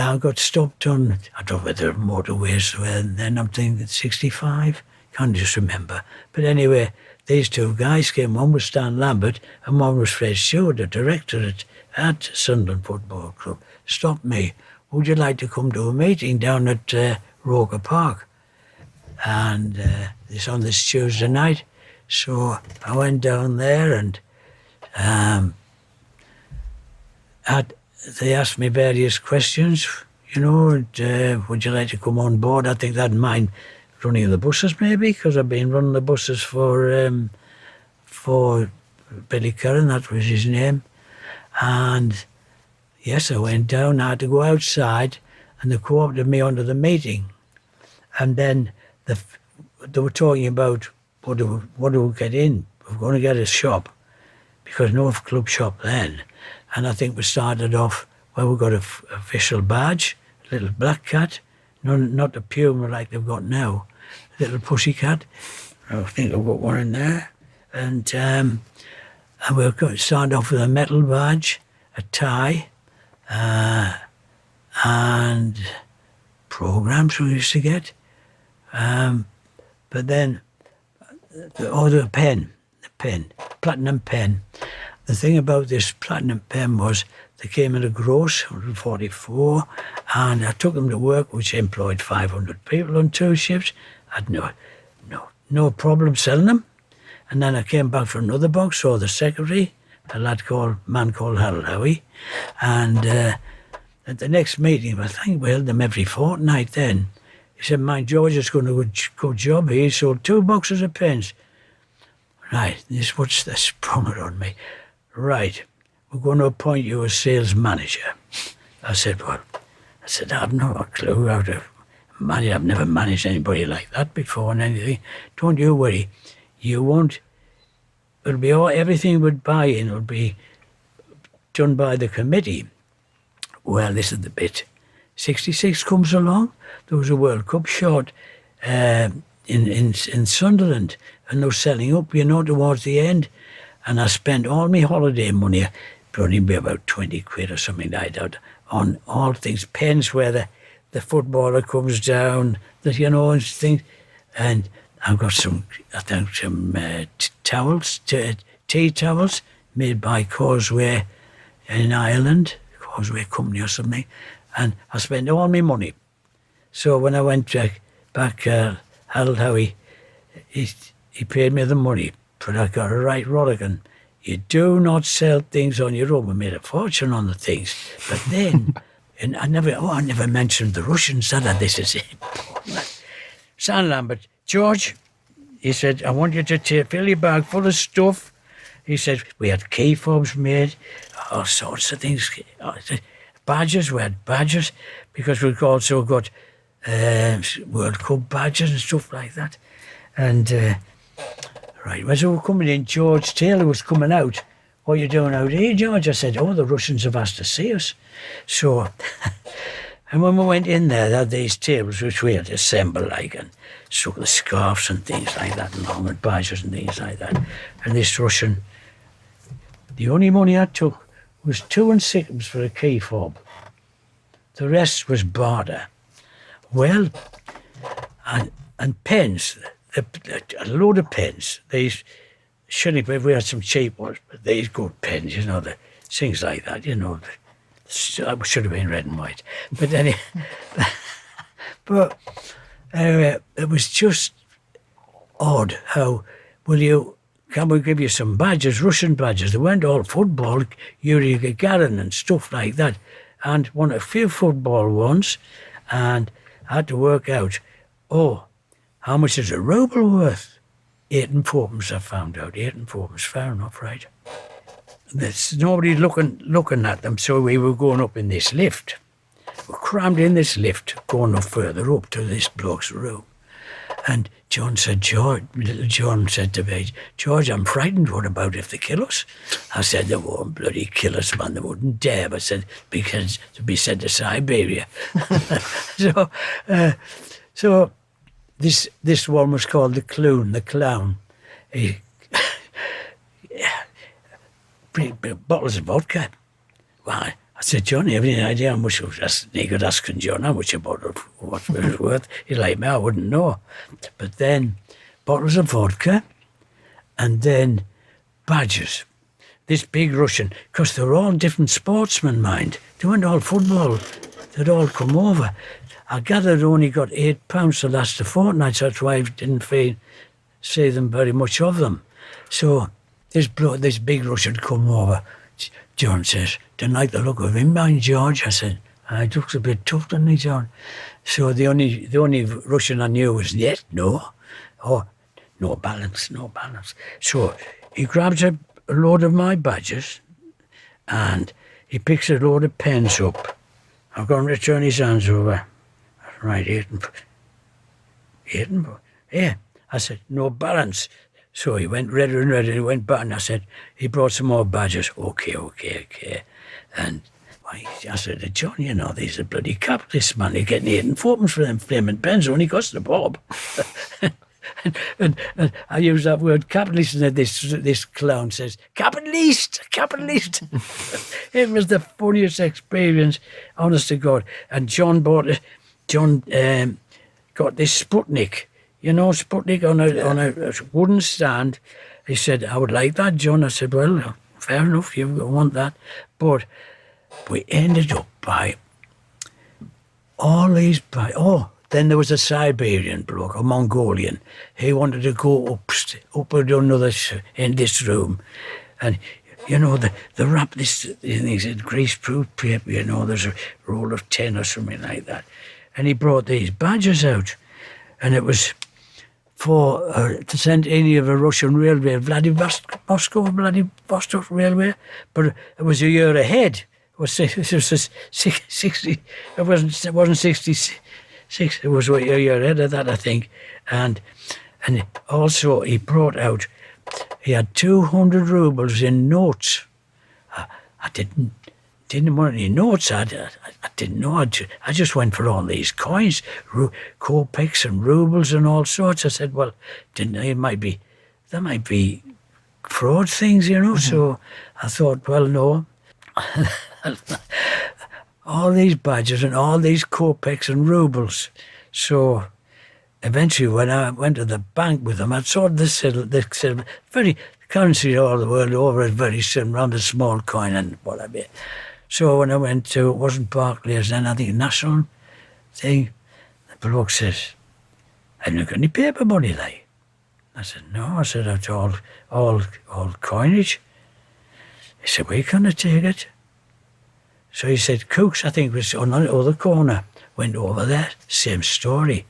Speaker 3: I got stopped on, I don't know whether motorways were then, I'm thinking 65, can't just remember. But anyway, these two guys came, one was Stan Lambert and one was Fred Stewart, the director at Sunderland Football Club, stopped me. Would you like to come to a meeting down at ROKER Park? And it's on this Tuesday night. So I went down there and they asked me various questions, you know, and, would you like to come on board? I think they'd mind running the buses maybe, because I've been running the buses for Billy Curran, that was his name. And yes, I went down, I had to go outside and they co-opted me onto the meeting. And then they were talking about what do we get in? We're going to get a shop, because no club shop then. And I think we started off, well, we got an official badge, a little black cat, not the Puma like they've got now, a little pussycat. I think I've got one in there. And we're going to start off with a metal badge, a tie, and programs we used to get. But then, the pen, platinum pen. The thing about this platinum pen was they came in a gross, 144, and I took them to work, which employed 500 people on 2 shifts. I had no problem selling them. And then I came back for another box, saw the secretary, a man called Harold Howie, and at the next meeting, I think we held them every fortnight then, he said, "Mind, George is going to do a good job. He sold 2 boxes of pens." Right, this what's this sprung it on me. Right, we're going to appoint you as sales manager. I said, "What?" I said, "I've no clue how to manage. I've never managed anybody like that before and anything. Don't you worry. You won't. It'll be everything would buy in will be done by the committee." Well, this is the bit. 66 comes along. There was a World Cup shot in Sunderland, and they were selling up, you know, towards the end. And I spent all my holiday money, probably about 20 quid or something like that, on all things, pens where the footballer comes down, you know, and things. And I've got some towels, tea towels made by Causeway in Ireland, Causeway Company or something. And I spent all my money. So when I went back, Harold Howie, he paid me the money, but I got a right rollicking. You do not sell things on your own. We made a fortune on the things. But then, and I never mentioned the Russians, did I? This is it. Stan Lambert, "George," he said, "I want you to fill your bag full of stuff." He said, we had key fobs made, all sorts of things. Badges, we had badges, because we've also got World Cup badges and stuff like that. And, right, as we were coming in, George Taylor was coming out. "What are you doing out here, George?" I said, "Oh, the Russians have asked to see us." So, and when we went in there, they had these tables which we had to assemble, like, and sort of scarves and things like that, along with badges and things like that. And this Russian, the only money I took was 2 and 6 for a key fob. The rest was barter. Well, and pens, a load of pens. These shouldn't be, we had some cheap ones, but these good pens, you know, the things like that, you know. I should have been red and white. But anyway, it was just odd how, can we give you some badges, Russian badges? They weren't all football, Yuri Gagarin and stuff like that. And won a few football ones, and I had to work out, how much is a ruble worth? 8 and 4pence, I found out. 8 and 4pence, fair enough, right? There's nobody looking at them, so we were going up in this lift. We're crammed in this lift, going up further up to this bloke's room. And little John said to me, "George, I'm frightened. What about if they kill us?" I said, "They won't bloody kill us, man. They wouldn't dare." I said, "Because to be sent to Siberia." So this one was called the clown. Bottles of vodka. Well, I said, John, you have any idea how much it was? That's naked asking John how much what it was worth. He's like, me, I wouldn't know. But then bottles of vodka and then badges. This big Russian, because they're all different sportsmen, mind. They weren't all football. They'd all come over. I gathered only got £8 to last a fortnight, so that's why I didn't see them very much of them. So this big Russian come over. John says, didn't like the look of him, mind, George. I said, it looks a bit tough, doesn't he, John? So the only Russian I knew was no balance. So he grabs a load of my badges and he picks a load of pens up. I'm going to turn his hands over. Right, Aiton. Yeah. I said, no balance. So he went redder and redder. He went back and I said, he brought some more badges. Okay. And I said to John, you know, these are bloody capitalists, man. They're getting 8 and 4 for them flaming pens. Only cost a bob. and I use that word capitalist, and this clown says, capitalist. It was the funniest experience, honest to God. And John got this Sputnik. You know, Sputnik on a wooden stand. He said, I would like that, John. I said, well, fair enough, you want that. But we ended up by all these... Then there was a Siberian bloke, a Mongolian. He wanted to go up another in this room. And, you know, the wrap, he said, greaseproof paper, you know, there's a roll of 10 or something like that. And he brought these badges out. And it was for to send any of a Russian railway, Vladivostok railway, but it was a year ahead. It was 60. It wasn't 66. It was a year ahead of that, I think. And also he brought out. He had 200 rubles in notes. I didn't want any notes. I didn't know. I just went for all these coins, kopecks and rubles and all sorts. I said, well, there might be fraud things, you know. Mm-hmm. So I thought, well, no. All these badges and all these kopecks and rubles. So eventually, when I went to the bank with them, I saw this very currency all the world over is very similar on the small coin and whatever. So when I went to, it wasn't Barclays then, I think National thing, the bloke says, have you got any paper money, like? I said, no. I said, that's all coinage. He said, well, you can't take it. So he said, Cooks, I think, was on the other corner, went over there, same story.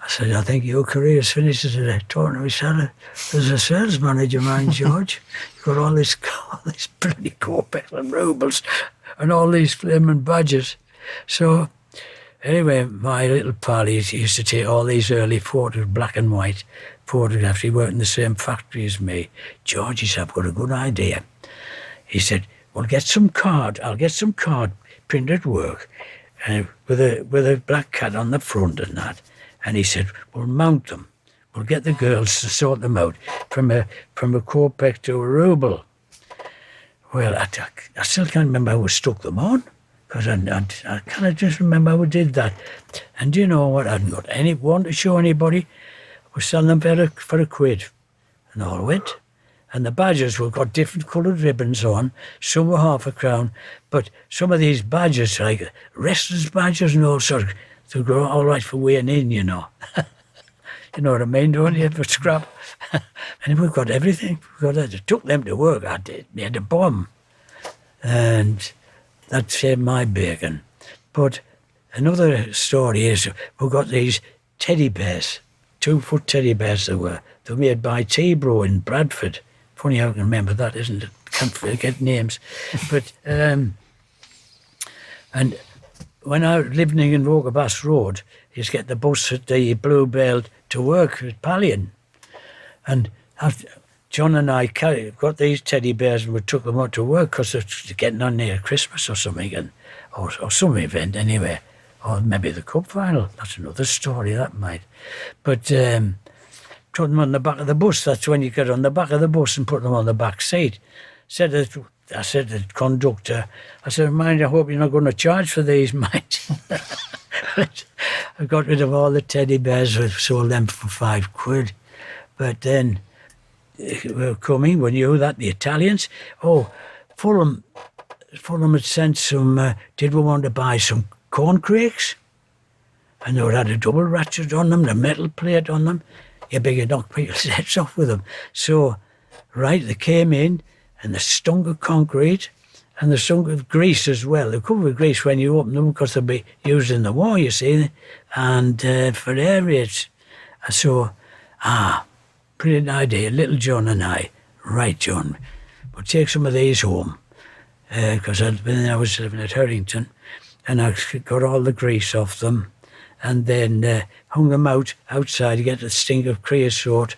Speaker 3: I said, I think your career's finished today. Talking to myself, there's a sales manager, man, George. You've got all this bloody kopecks and rubles and all these flaming badges. So anyway, my little pal, he used to take all these early photos, black and white photographs. He worked in the same factory as me. George, he said, I've got a good idea. He said, well, I'll get some card printed work with a black cat on the front and that. And he said, we'll mount them. We'll get the girls to sort them out from a kopeck to a ruble. Well, I still can't remember how we stuck them on, because I kind of just remember how we did that. And do you know what? I hadn't got one to show anybody. I was selling them for a quid. And all went. And the badges were got different coloured ribbons on. Some were half a crown. But some of these badges, like wrestlers' badges and all sorts, they go all right for weighing in, you know. You know what I mean, don't you, for scrap? And we've got everything. It took them to work. I did. They had a bomb. And that saved my bacon. But another story is we've got these teddy bears, 2-foot teddy bears they were. They were made by T-Bro in Bradford. Funny how I can remember that, isn't it? Can't forget names. But, and when I was living in Roker Road, I used to get the bus at the Bluebell to work at Pallion. And John and I got these teddy bears and we took them out to work because they're getting on near Christmas or something, or some event anyway. Or maybe the cup final. That's another story, that might. But put them on the back of the bus. That's when you get on the back of the bus and put them on the back seat. Instead of I said to the conductor, I said, mind, I hope you're not going to charge for these, mind. I got rid of all the teddy bears, we sold them for £5. But then we were coming, we knew that, the Italians. Fulham had sent some, did we want to buy some corn crakes? And they had a double ratchet on them, a metal plate on them. You better knock people's heads off with them. So, right, they came in and they stunk of concrete and they stunk of grease as well. They covered with grease when you open them because they'll be used in the war, you see, and for air raids. So, brilliant idea, little John and I. Right, John, we'll take some of these home because I was living at Harrington and I got all the grease off them. And then hung them outside to get the stink of creosote.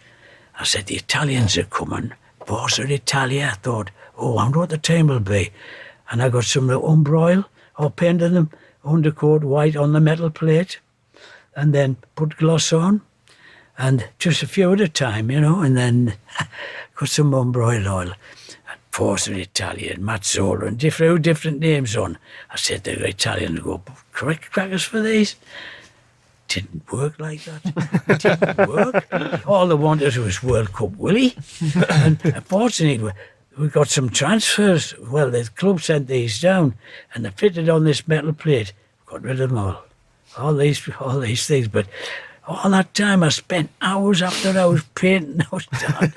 Speaker 3: I said, the Italians are coming. Forza Italia. I thought, I wonder what the time will be. And I got some umber oil, or painted them undercoat white on the metal plate, and then put gloss on, and just a few at a time, and then got some umber oil. And Forza Italia, and Mazzola, and different names on. I said, the Italians go, correct crackers for these? Didn't work like that. Didn't work. All they wanted was World Cup Willie. And unfortunately, we got some transfers. Well, the club sent these down and they fitted on this metal plate. Got rid of them all. All these things. But all that time I spent hours after hours painting those down.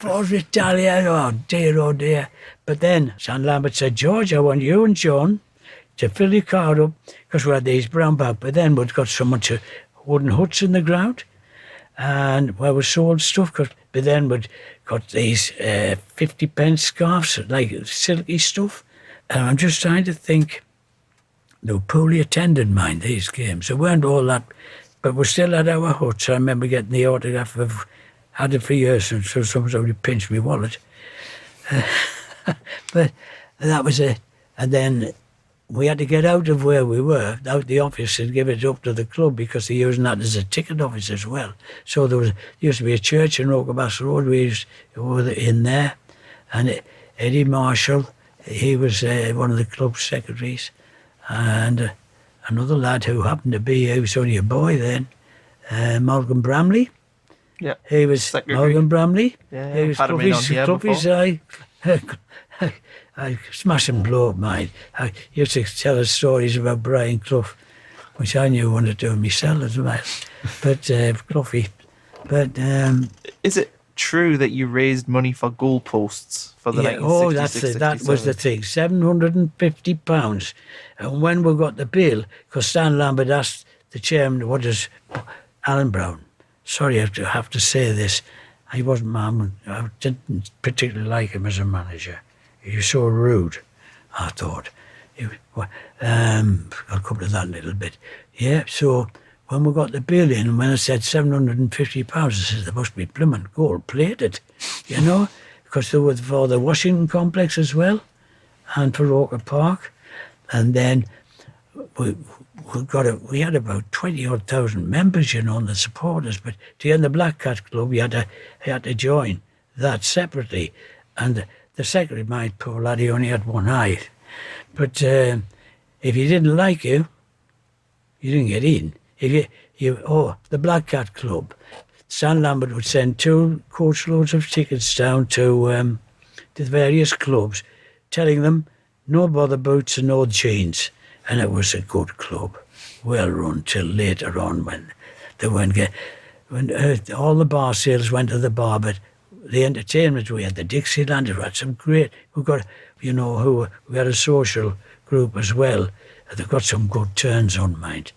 Speaker 3: Forza Italia, oh dear. But then San Lambert said, George, I want you and John to fill your car up, because we had these brown bags, but then we'd got so much wooden huts in the ground, and where we sold stuff, but then we'd got these 50p scarves, like silky stuff, and I'm just trying to think, they were poorly attended, mind, these games. They weren't all that, but we still had our huts. I remember getting the autograph had it for years, and so somebody pinched my wallet. But that was it. And then we had to get out of where we were, out the office, and give it up to the club because they're using that as a ticket office as well. So there used to be a church in ROKER Road. We were in there, and Eddie Marshall, he was one of the club secretaries, and another lad who happened to be, he was only a boy then, Malcolm Bramley.
Speaker 2: Yeah,
Speaker 3: he was
Speaker 2: secretary.
Speaker 3: Malcolm Bramley.
Speaker 2: Yeah,
Speaker 3: he was Clubby's I smash and blow up, mine. I used to tell us stories about Brian Clough, which I knew wanted to do myself as well. But Cloughie. But
Speaker 2: is it true that you raised money for goalposts for the 1966?
Speaker 3: That was the thing. £750. And when we got the bill, because Stan Lambert asked the chairman, what is Alan Brown? Sorry, I have to say this. He wasn't my man. I didn't particularly like him as a manager. He was so rude, I thought. I'll come to that in a little bit. Yeah, so when we got the bill in, and when I said £750, I said, there must be blooming gold-plated, because there was for the Washington complex as well, and for ROKER Park. And then we had about 20,000 members, and the supporters, but to get in the Black Cat Club, you had to join that separately. And the secretary, my poor lad, he only had one eye. But if he didn't like you didn't get in. The Black Cat Club, Stan Lambert would send 2 coachloads of tickets down to the various clubs, telling them no bother boots and no jeans. And it was a good club, well run till later on when they weren't when all the bar sales went to the bar, but the entertainment, we had the Dixieland, we had some great, we had a social group as well. They've got some good turns on, mind,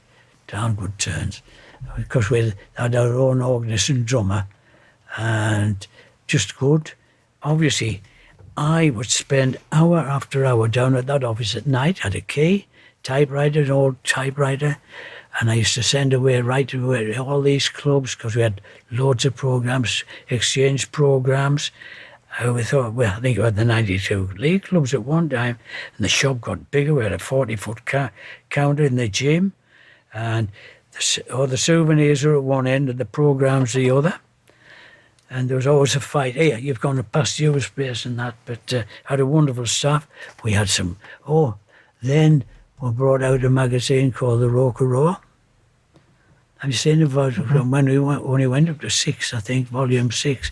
Speaker 3: damn good turns. Because we had our own organist and drummer, and just good. Obviously, I would spend hour after hour down at that office at night, had a key, typewriter, an old typewriter, and I used to send away right away all these clubs because we had loads of programs, exchange programs. We thought, I think we had the 92 league clubs at one time, and the shop got bigger. We had a 40-foot counter in the gym, and all the souvenirs were at one end and the programs the other. And there was always a fight. Hey, you've gone past your space and that. But had a wonderful staff. We had some. Then we brought out a magazine called the ROKER RAPPORT. Have you seen it? When we went up to 6, I think, volume 6.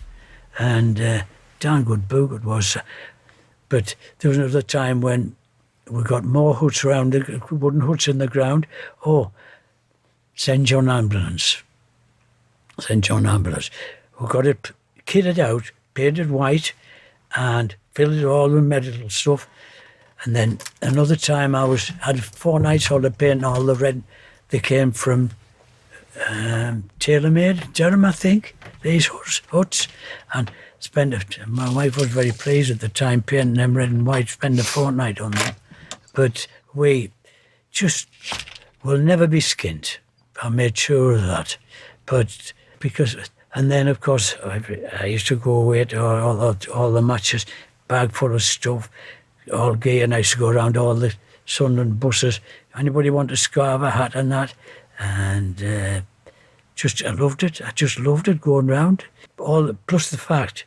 Speaker 3: And darn good book it was. But there was another time when we got more huts around, wooden huts in the ground. St. John Ambulance. St. John Ambulance. We got it kitted out, painted white, and filled it all with medical stuff. And then another time had 4 nights holiday painting all the red. They came from TaylorMade, Durham, I think, these huts. And my wife was very pleased at the time painting them red and white, spend a fortnight on them. But we just will never be skint. I made sure of that. But and then of course I used to go away to all the matches, bag full of stuff, all gear, and I used to go around all the Sunderland buses. Anybody want a scarf, a hat and that? And I loved it. I just loved it going round. Plus the fact,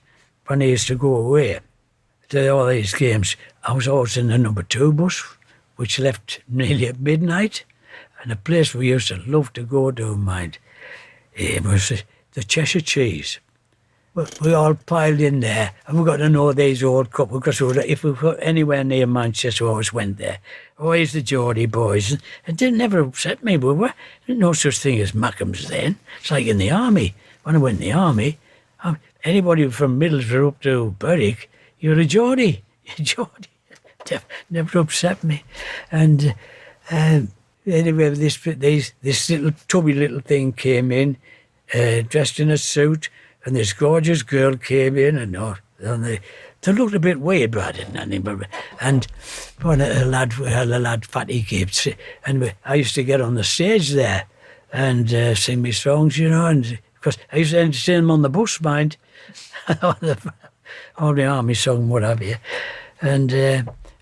Speaker 3: when I used to go away to all these games, I was always in the number 2 bus, which left nearly at midnight. And a place we used to love to go to, mind, it was the Cheshire Cheese. We all piled in there, and we got to know these old couples, because if we were anywhere near Manchester, we always went there. Always the Geordie boys. And it didn't never upset me. There no such thing as Mackems then. It's like in the army. When I went in the army, anybody from Middlesbrough up to Berwick, you're a Geordie. You're Geordie. Never upset me. And anyway, this little tubby little thing came in, dressed in a suit, and this gorgeous girl came in, and they looked a bit weird, but I didn't know anything. And when a lad Fatty Gibbs, and I used to get on the stage there and sing me songs, and because I used to entertain them on the bus, mind, on the army song, what have you.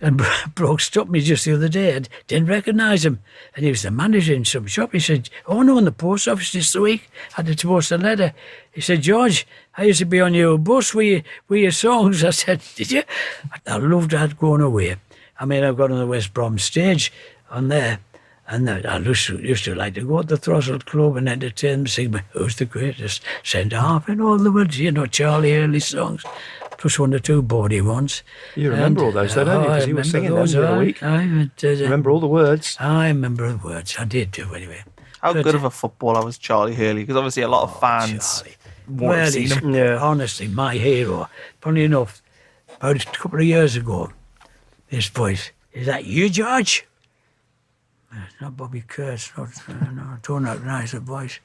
Speaker 3: And Brooke stopped me just the other day and didn't recognise him. And he was the manager in some shop. He said, no, in the post office this week. I had to post a letter. He said, George, I used to be on your bus with your songs. I said, did you? I loved that going away. I mean, I've got on the West Brom stage on there. And I used to like to go to the Throstle Club and entertain them, sing, who's the greatest centre-half in all the world? Charlie Early songs. Plus 1 or 2 bawdy ones. You
Speaker 5: remember all those, though, don't you? Because you were singing them the other week. Remember all the words?
Speaker 3: I remember the words. I did do, anyway.
Speaker 2: How good of a footballer was Charlie Hurley? Because obviously a lot of fans won't have seen him.
Speaker 3: Honestly, my hero. Funny enough, about a couple of years ago, this voice, is that you, George? It's not Bobby Kurtz. No, I don't recognise the voice.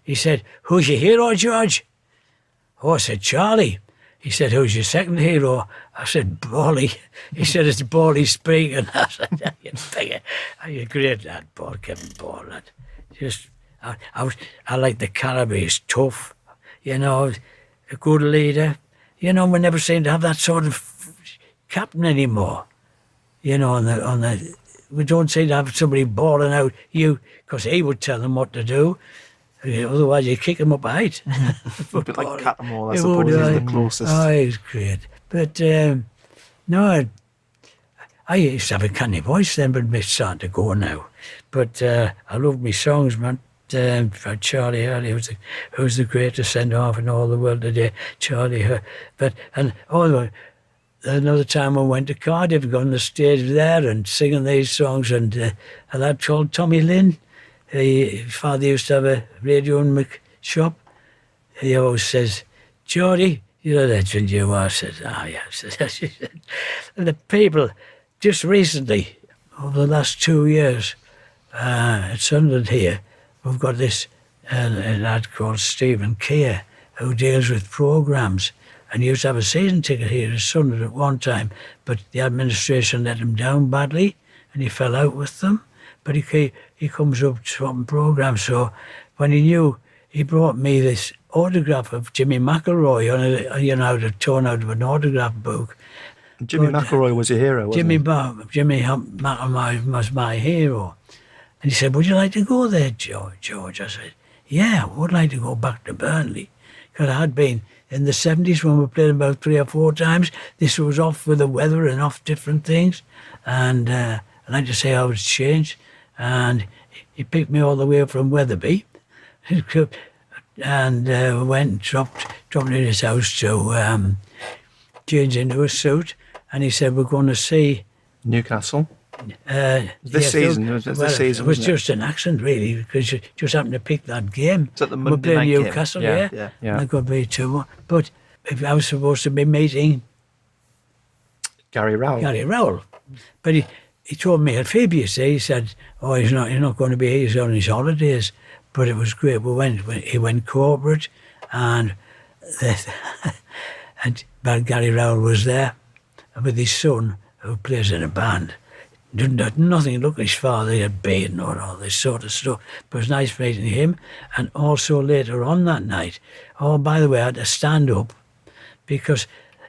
Speaker 3: He said, who's your hero, George? I said, Charlie. He said, who's your second hero? I said, Bally. He said, it's Bally speaking. I said, you're great, lad, Paul, Kevin Paul, lad. Just, I like the calibre. He's tough, a good leader. We never seem to have that sort of captain anymore. We don't seem to have somebody bawling out, because he would tell them what to do. Otherwise, you kick him up a height.
Speaker 2: A bit like Cattermole, I suppose, is the closest.
Speaker 3: He's great. But, no, I used to have a canny voice then, but it's starting to go now. But I loved my songs, man. For Charlie Hurley, who's the greatest centre-half in all the world today, Charlie Hurley. Another time I went to Cardiff, got on the stage there and singing these songs, and a lad called Tommy Lynn. His father used to have a radio in the shop. He always says, Geordie, you're a legend, you are. I said, yeah. And the people, just recently, over the last 2 years, at Sunderland here, we've got this a lad called Stephen Keir, who deals with programmes. And he used to have a season ticket here at Sunderland at one time, but the administration let him down badly, and he fell out with them. But he comes up swapping programmes. So when he knew, he brought me this autograph of Jimmy McElroy torn out of an autograph book.
Speaker 5: Jimmy McElroy was your hero, wasn't he?
Speaker 3: Jimmy McElroy was my hero. And he said, would you like to go there, George? I said, yeah, I would like to go back to Burnley. Because I had been in the 70s when we played about 3 or 4 times. This was off for the weather and off different things. And I'd like to say how it's changed. And he picked me all the way from Wetherby. And we went and dropped me in his house to change into a suit. And he said, we're going to see
Speaker 5: Newcastle.
Speaker 3: this
Speaker 5: season? It was
Speaker 3: just an accident, really, because you just happened to pick that game.
Speaker 2: Is that the
Speaker 3: We're
Speaker 2: Monday
Speaker 3: playing
Speaker 2: night game?
Speaker 3: Newcastle,
Speaker 5: Yeah.
Speaker 3: yeah.
Speaker 5: Yeah.
Speaker 3: And it could be 2-1. But if I was supposed to be meeting
Speaker 5: Gary Rowell.
Speaker 3: Gary Rowell, but he told me at Phoebe, you see, he said, oh, he's not going to be here, he's on his holidays. But it was great. He went corporate, and Gary Rowell was there with his son, who plays in a band. Nothing look his father, he had beaten or all this sort of stuff. But it was nice meeting him. And also later on that night, oh, by the way, I had to stand up because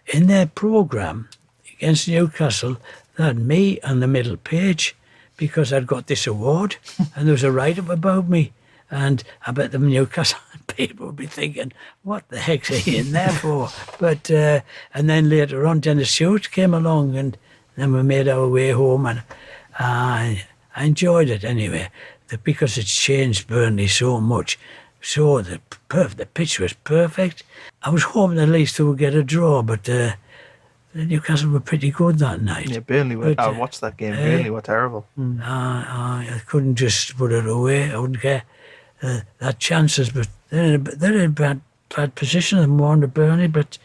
Speaker 3: in their programme against Newcastle, they had me on the middle page because I'd got this award and there was a write-up about me. And I bet the Newcastle people would be thinking, what the heck's he in there for? But and then later on, Dennis Stewart came along, and then we made our way home, and I enjoyed it anyway, because it's changed Burnley so much. So the pitch was perfect. I was hoping at least they would get a draw, but Newcastle were pretty good that night.
Speaker 2: Yeah, Burnley were. I watched that game. Burnley were terrible.
Speaker 3: I couldn't just put it away. I wouldn't care. That chances, but they're in a bad position and more under Burnley, but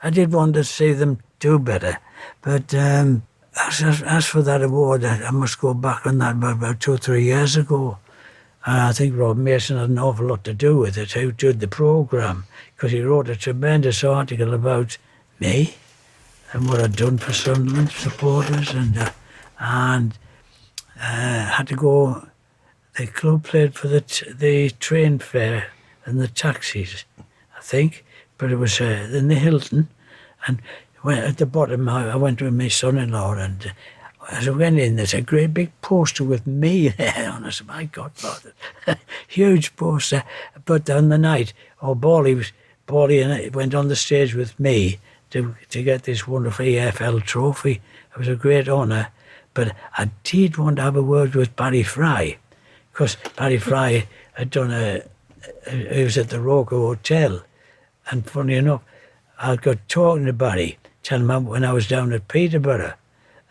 Speaker 3: I did want to see them do better. But as for that award, I must go back on that about 2 or 3 years ago. I think Rob Mason had an awful lot to do with it, who did the programme, because he wrote a tremendous article about me and what I'd done for Sunderland supporters, and had to go. The club played for the train fare and the taxis, I think, but it was in the Hilton. And at the bottom, I went with my son-in-law, and as I went in, there's a great big poster with me there on it. My godfather, huge poster. But on the night, Bally and I went on the stage with me to get this wonderful EFL trophy. It was a great honour. But I did want to have a word with Barry Fry, because Barry Fry had done he was at the ROKER Hotel, and funny enough, I got talking to Barry, telling him when I was down at Peterborough,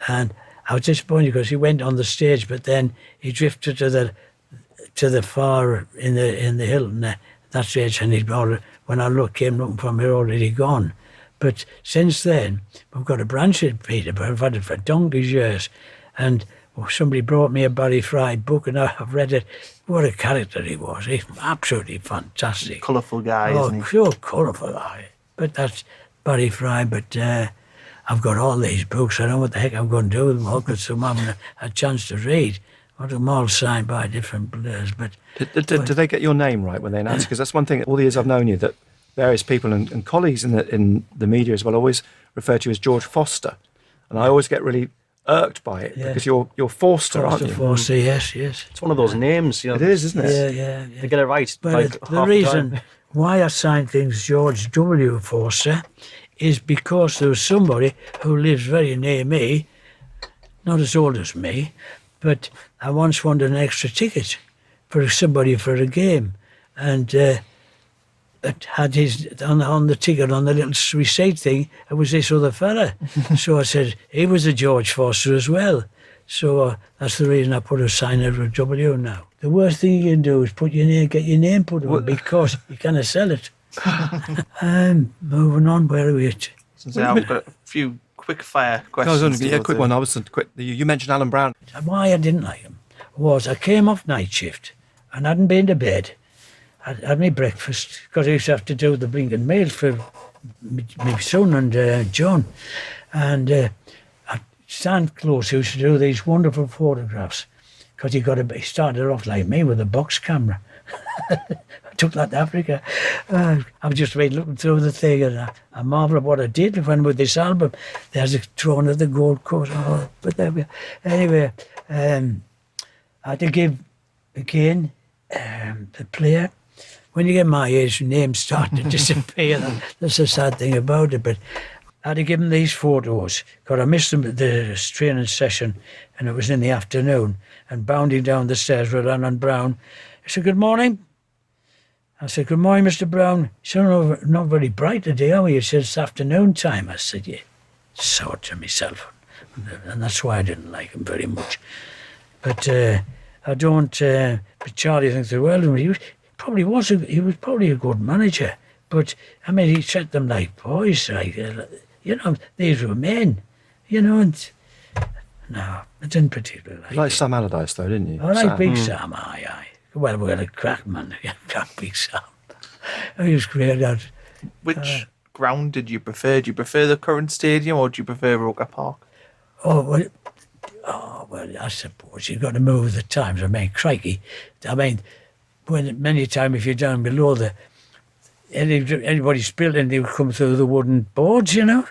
Speaker 3: and I was disappointed because he went on the stage, but then he drifted to the far in the Hilton that stage, and when I came looking for him, he'd already gone. But since then, we've got a branch in Peterborough. I've had it for donkey's years, and somebody brought me a Barry Fry book, and I've read it. What a character he was. He's absolutely fantastic.
Speaker 2: Colourful guy, isn't he?
Speaker 3: So colourful guy. But that's Barry Fry. But I've got all these books. I don't know what the heck I'm going to do with them all, because I'm having a chance to read. I want them all signed by different players. But
Speaker 5: do they get your name right when they announce? Because that's one thing, all the years I've known you, that various people and colleagues in the media as well always refer to you as George Forster. And I always get really irked by it, because you're Forster, aren't you?
Speaker 3: Forster, yes.
Speaker 4: It's one of those names,
Speaker 5: It is, isn't it?
Speaker 3: Yeah.
Speaker 4: They get it right.
Speaker 3: But the reason why I signed things George W. Forster is because there was somebody who lives very near me, not as old as me, but I once wanted an extra ticket for somebody for a game, and it had his on the ticket, on the little receipt thing, it was this other fella. So I said he was a George Forster as well. So that's the reason I put a sign over a W now. The worst thing you can do is get your name put on, because you cannot sell it. Moving on, where are we at?
Speaker 2: I've got a few quick fire questions.
Speaker 5: Quick one. You mentioned Alan Brown.
Speaker 3: Why I didn't like him was I came off night shift and hadn't been to bed. I had my breakfast, because I used to have to do the blinking meals for my son and John. And Stan Close used to do these wonderful photographs, because he started off like me with a box camera. I took that to Africa. I was just looking through the thing, and I marvel at what I did when with this album. There's a drone of the Gold Coast. Oh, but there we are. Anyway, I had to give again the player when you get my age, names start to disappear. That's the sad thing about it. But I had to give him these photos because I missed them at the training session, and it was in the afternoon. And bounding down the stairs with Alan Brown, he said, "Good morning." I said, "Good morning, Mr. Brown." He said, "Oh, not very bright today, are we?" He said, "It's afternoon time." I said, "Yeah." Sour to myself. And that's why I didn't like him very much. But I don't, but Charlie thinks the world of him. He was probably a good manager. But, I mean, he treated them like boys, like, these were men, and no, I didn't particularly like
Speaker 5: You liked
Speaker 3: it.
Speaker 5: Sam Allardyce, though, didn't you?
Speaker 3: I like
Speaker 5: Sam.
Speaker 3: Big Sam, aye. Well, we had a crack, man. Yeah, Big Sam. He was great at
Speaker 2: Which ground did you prefer? Do you prefer the current stadium or do you prefer Roker Park?
Speaker 3: well, I suppose you've got to move with the times. I mean, crikey. I mean, when many times if you're down below anybody spilled and they would come through the wooden boards, No,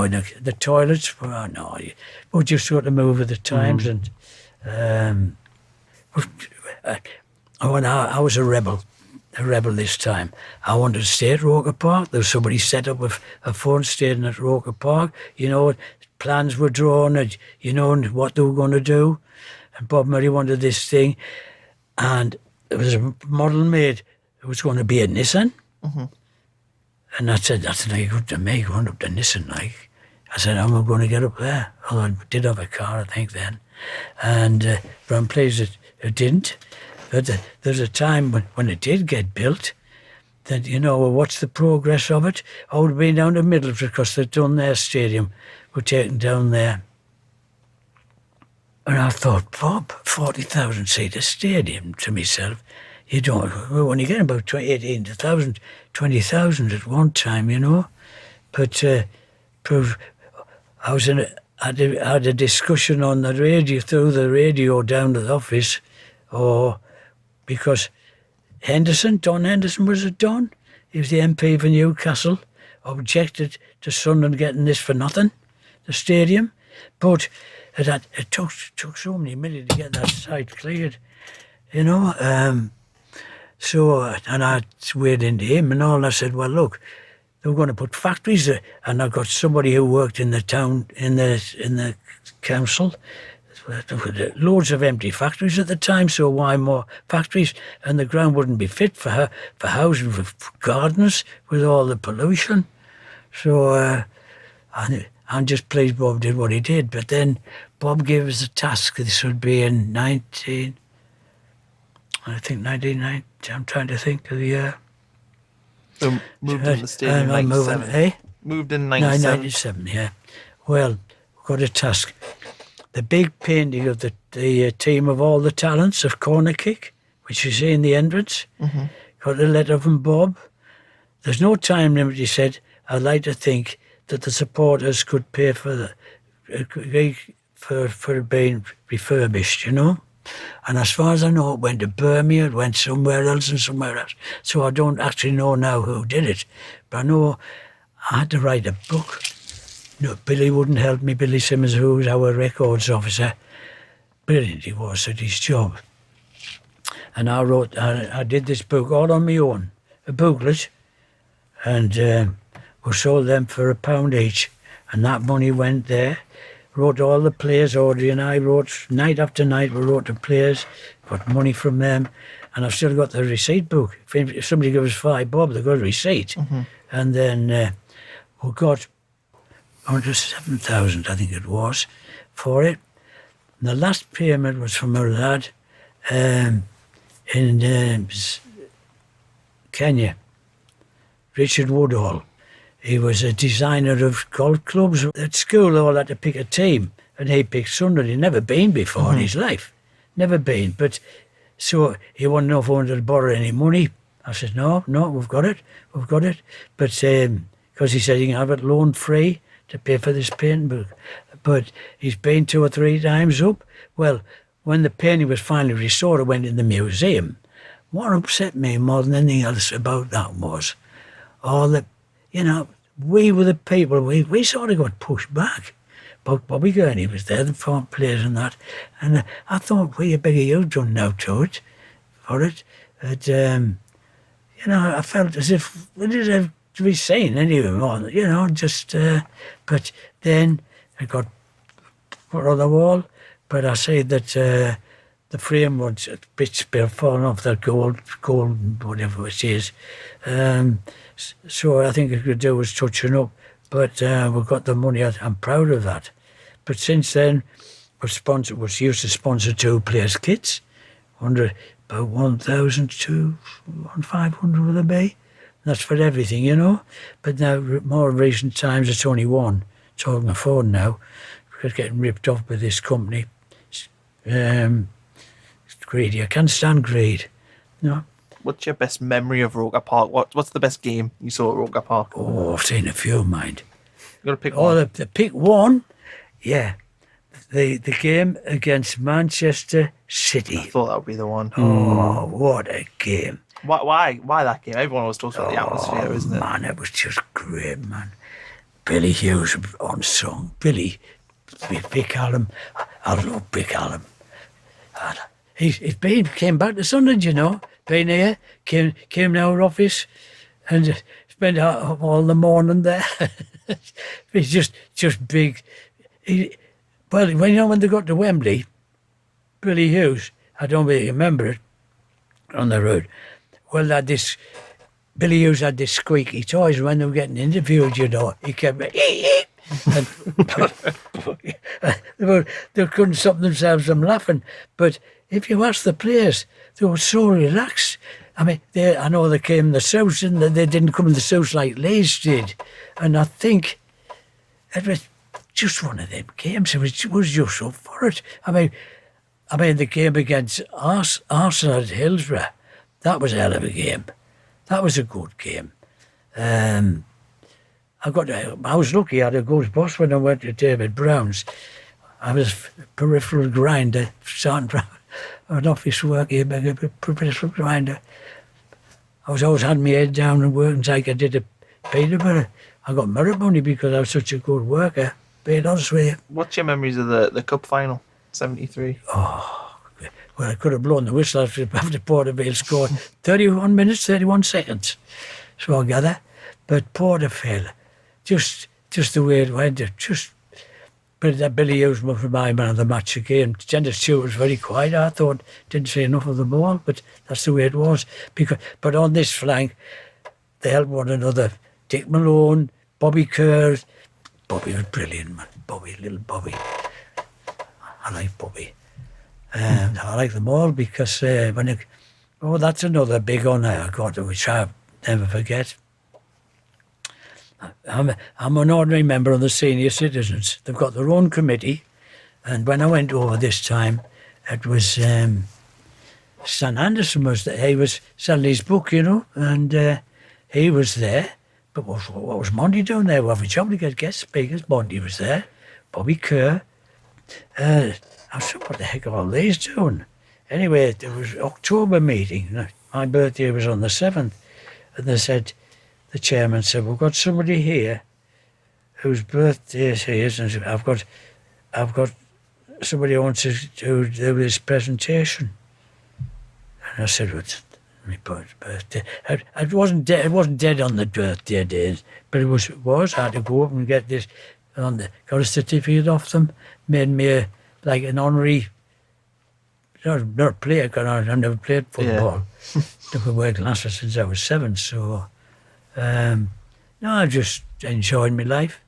Speaker 3: the toilets, well, no. But just got to move with the times. And I was a rebel this time. I wanted to stay at Roker Park. There was somebody set up a phone station at Roker Park. Plans were drawn, and what they were going to do. And Bob Murray wanted this thing. And there was a model made. It was going to be a Nissan. Mm-hmm. And I said, that's not good to me, going up to Nissan, like. I said, I'm not going to get up there. Although I did have a car, I think, then. And but I'm pleased it didn't. But there's a time when it did get built, that, what's the progress of it? I would have been down to Middlesbrough because they'd done their stadium, were taken down there. And I thought, Bob, 40,000 seater stadium to myself. You don't, when you get about 18,000, 20,000 at one time, But I had a discussion on the radio, through the radio down to the office, because Don Henderson was it Don? He was the MP for Newcastle, objected to Sunderland getting this for nothing, the stadium. But it took so many million to get that site cleared, So, and I weighed into him and all, and I said, well, look, they were going to put factories there. And I got somebody who worked in the town, in the council. There were loads of empty factories at the time, so why more factories? And the ground wouldn't be fit for housing, for gardens, with all the pollution. So I'm just pleased Bob did what he did. But then Bob gave us a task. This would be in 1990. I'm trying to think of the year.
Speaker 2: So moved in the stadium in 97. Moved in 97.
Speaker 3: 97, yeah. Well, we've got a task. The big painting of the team of all the talents of corner kick, which you see in the entrance. Mm-hmm. Got a letter from Bob. There's no time limit, he said. I'd like to think that the supporters could pay for it being refurbished, And as far as I know, it went to Birmingham, it went somewhere else and somewhere else. So I don't actually know now who did it. But I know I had to write a book. Billy wouldn't help me, Billy Simmons, who was our records officer. Brilliant he was at his job. And I did this book all on my own, a booklet, and we sold them for £1 each. And that money went there. Wrote all the players, Audrey and I wrote, night after night, we wrote the players, got money from them, and I've still got the receipt book. If somebody gives us £5, they've got a receipt. Mm-hmm. And then we got under 7,000, I think it was, for it. And the last payment was from a lad in Kenya, Richard Woodall. He was a designer of golf clubs. At school, they all had to pick a team, and he picked Sunderland. He'd never been before in his life. Never been. But so he wanted to know if I wanted to borrow any money. I said, no, we've got it. But because he said you can have it loan free to pay for this painting book. But he's been 2 or 3 times up. Well, when the painting was finally restored, it went in the museum. What upset me more than anything else about that was all the, we were the people, we sort of got pushed back. But Bobby Gurney was there, the former players and that. And I thought, a bigger you've done now to it, for it. But I felt as if it didn't have to be seen anymore, just, but then it got put on the wall. But I say that the frame was a bit spill falling off that gold, whatever it is. So I think it could do was touching up. But we got the money. I'm proud of that. But since then, was used to sponsor 2 players' kits, under about 1,000 to 1,500 will it be? That's for everything, But now, more recent times, it's only one. It's all on the phone now. Because getting ripped off by this company. It's greedy. I can't stand greed. No.
Speaker 2: What's your best memory of Roker Park? What's the best game you saw at Roker Park?
Speaker 3: Oh, I've seen a few, mind.
Speaker 2: You got to pick one.
Speaker 3: The pick one, yeah. The game against Manchester City.
Speaker 2: I thought that would be the one.
Speaker 3: Oh, what a game.
Speaker 2: Why that game? Everyone always talks about the atmosphere, isn't it?
Speaker 3: Man, it was just great, man. Billy Hughes on song. Billy, Vic Allen. I love Vic Allen. He came back to Sunderland, been here, came to our office and spent all the morning there. He's just big. When they got to Wembley, Billy Hughes, I don't really remember it, on the road. Well, Billy Hughes had this squeaky toys when they were getting interviewed, He kept and they couldn't stop themselves from laughing. But if you ask the players, they were so relaxed. I mean, I know they came in the south, and they didn't come in the south like Leeds did. And I think it was just one of them games. It was just up for it. I mean, the game against Arsenal at Hillsborough, that was a hell of a game. That was a good game. I was lucky. I had a good boss when I went to David Brown's. I was peripheral grinder, starting from an office work here, a peripheral grinder. I was always had my head down and working like I did at Peterborough. I got merit money because I was such a good worker, being honest with you.
Speaker 2: What's your memories of the cup final, 73?
Speaker 3: Oh, well, I could have blown the whistle after Porterfield scored. 31 minutes, 31 seconds, so I gather. But Porterfield, just the way it went, but that Billy Hughes was my man of the match again. Gender Stewart was very quiet, I thought. Didn't see enough of the ball, but that's the way it was. But on this flank, they helped one another. Dick Malone, Bobby Kerr. Bobby was brilliant, man. Little Bobby. I like Bobby. I like them all because that's another big honour I got, which I'll never forget. I'm an ordinary member of the senior citizens. They've got their own committee, and when I went over this time, it was Stan Anderson was there. He was selling his book, and he was there. But what was Monty doing there? Well, we job to get guest speakers. Monty was there. Bobby Kerr. I said, what the heck are all these doing? Anyway, there was October meeting. My birthday was on the 7th, and they said, the chairman said, we've got somebody here whose birthday it is, and I've got somebody who wants to do this presentation. And I said, what's my birthday? It wasn't dead on the birthday days, but it was. I had to go up and get this, got a certificate off them, made me like an honorary, not a player, because I've never played football. Never wear glasses since I was 7, so... no, I've just enjoyed my life.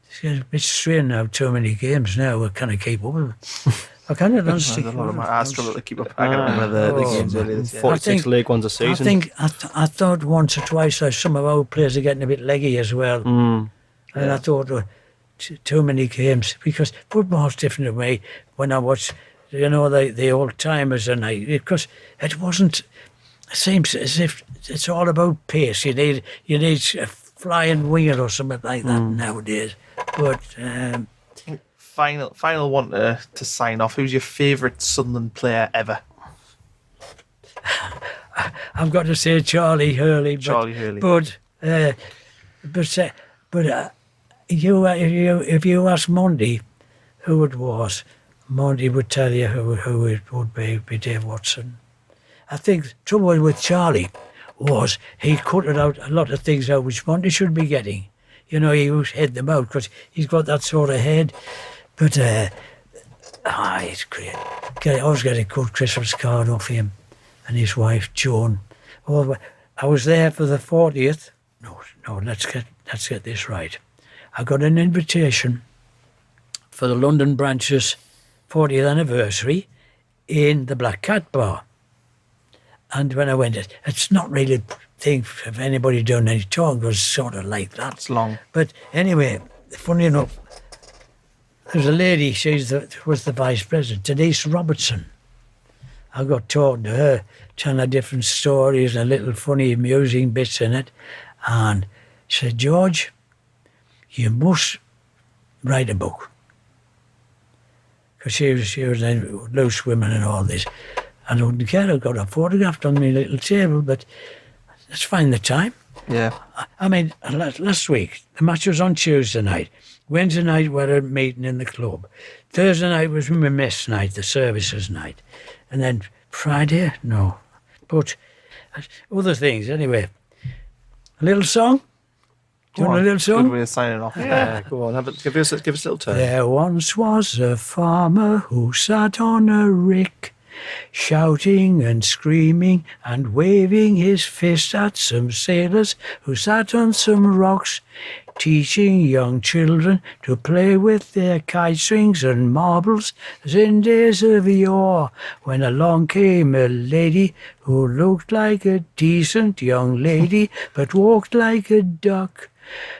Speaker 3: It's a bit strange now, too many games now. I can't keep up with it. I can't honestly.
Speaker 2: I struggle to keep up. I can remember the games earlier this year.
Speaker 4: 46 league ones a season.
Speaker 3: I thought once or twice some of our players are getting a bit leggy as well. And I thought, too many games, because football's different to me when I watch, the old timers, and because it wasn't. It seems as if it's all about pace. You need a flying winger or something like that nowadays. But
Speaker 2: final one to sign off. Who's your favourite Sunderland player ever?
Speaker 3: I've got to say Charlie Hurley. But if you ask Monty who it was, Monty would tell you who it would be Dave Watson. I think the trouble with Charlie was he cut out a lot of things out which Monty should be getting. You know, he would head them out because he's got that sort of head. But, it's great. I always get a good Christmas card off him and his wife, Joan. Oh, I was there for the 40th. No, let's get this right. I got an invitation for the London branch's 40th anniversary in the Black Cat Bar. And when I went, it's not really a thing of anybody doing any talk, it was sort of like that.
Speaker 2: It's long.
Speaker 3: But anyway, funny enough, there's a lady, was the vice president, Denise Robertson. I got talking to her, telling her different stories and little funny, amusing bits in it. And she said, George, you must write a book. Because she was a loose women and all this. I don't care, I've got a photograph on my little table, but let's find the time.
Speaker 2: Yeah.
Speaker 3: I mean, last week, the match was on Tuesday night. Wednesday night, we had a meeting in the club. Thursday night was my mess night, the services night. And then Friday, no. But other things, anyway. A little song? Do you want a little song?
Speaker 2: Good way of signing off.
Speaker 5: Yeah, go on. Give us a little turn.
Speaker 3: There once was a farmer who sat on a rick, shouting and screaming and waving his fist at some sailors who sat on some rocks, teaching young children to play with their kite strings and marbles, as in days of yore, when along came a lady who looked like a decent young lady but walked like a duck.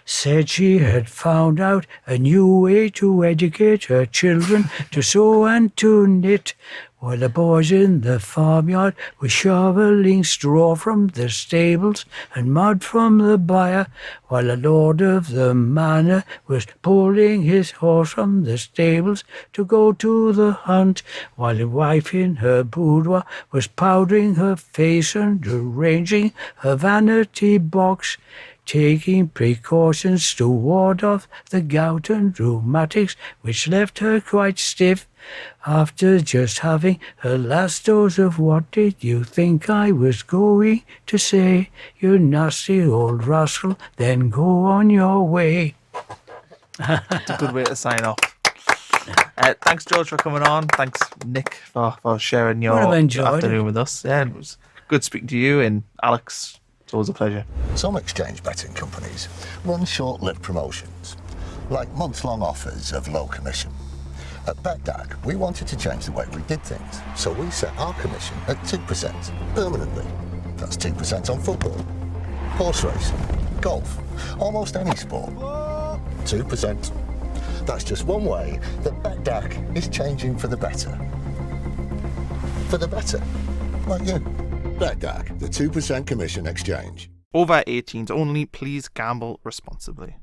Speaker 3: Said she had found out a new way to educate her children to sew and to knit, while the boys in the farmyard were shoveling straw from the stables and mud from the byre, while the lord of the manor was pulling his horse from the stables to go to the hunt, while the wife in her boudoir was powdering her face and arranging her vanity box, taking precautions to ward off the gout and rheumatics which left her quite stiff after just having her last dose of what did you think I was going to say, you nasty old rascal, then go on your way.
Speaker 2: It's a good way to sign off. Thanks, George, for coming on. Thanks, Nick, for sharing your afternoon with us. Yeah, it was good speaking to you, and Alex, it's always a pleasure.
Speaker 1: Some exchange betting companies run short-lived promotions, like month-long offers of low commission. At BetDAG, we wanted to change the way we did things, so we set our commission at 2% permanently. That's 2% on football, horse racing, golf, almost any sport. 2%. That's just one way that BetDAG is changing for the better. For the better, like you. BetDAG, the 2% commission exchange.
Speaker 2: Over 18s only, please gamble responsibly.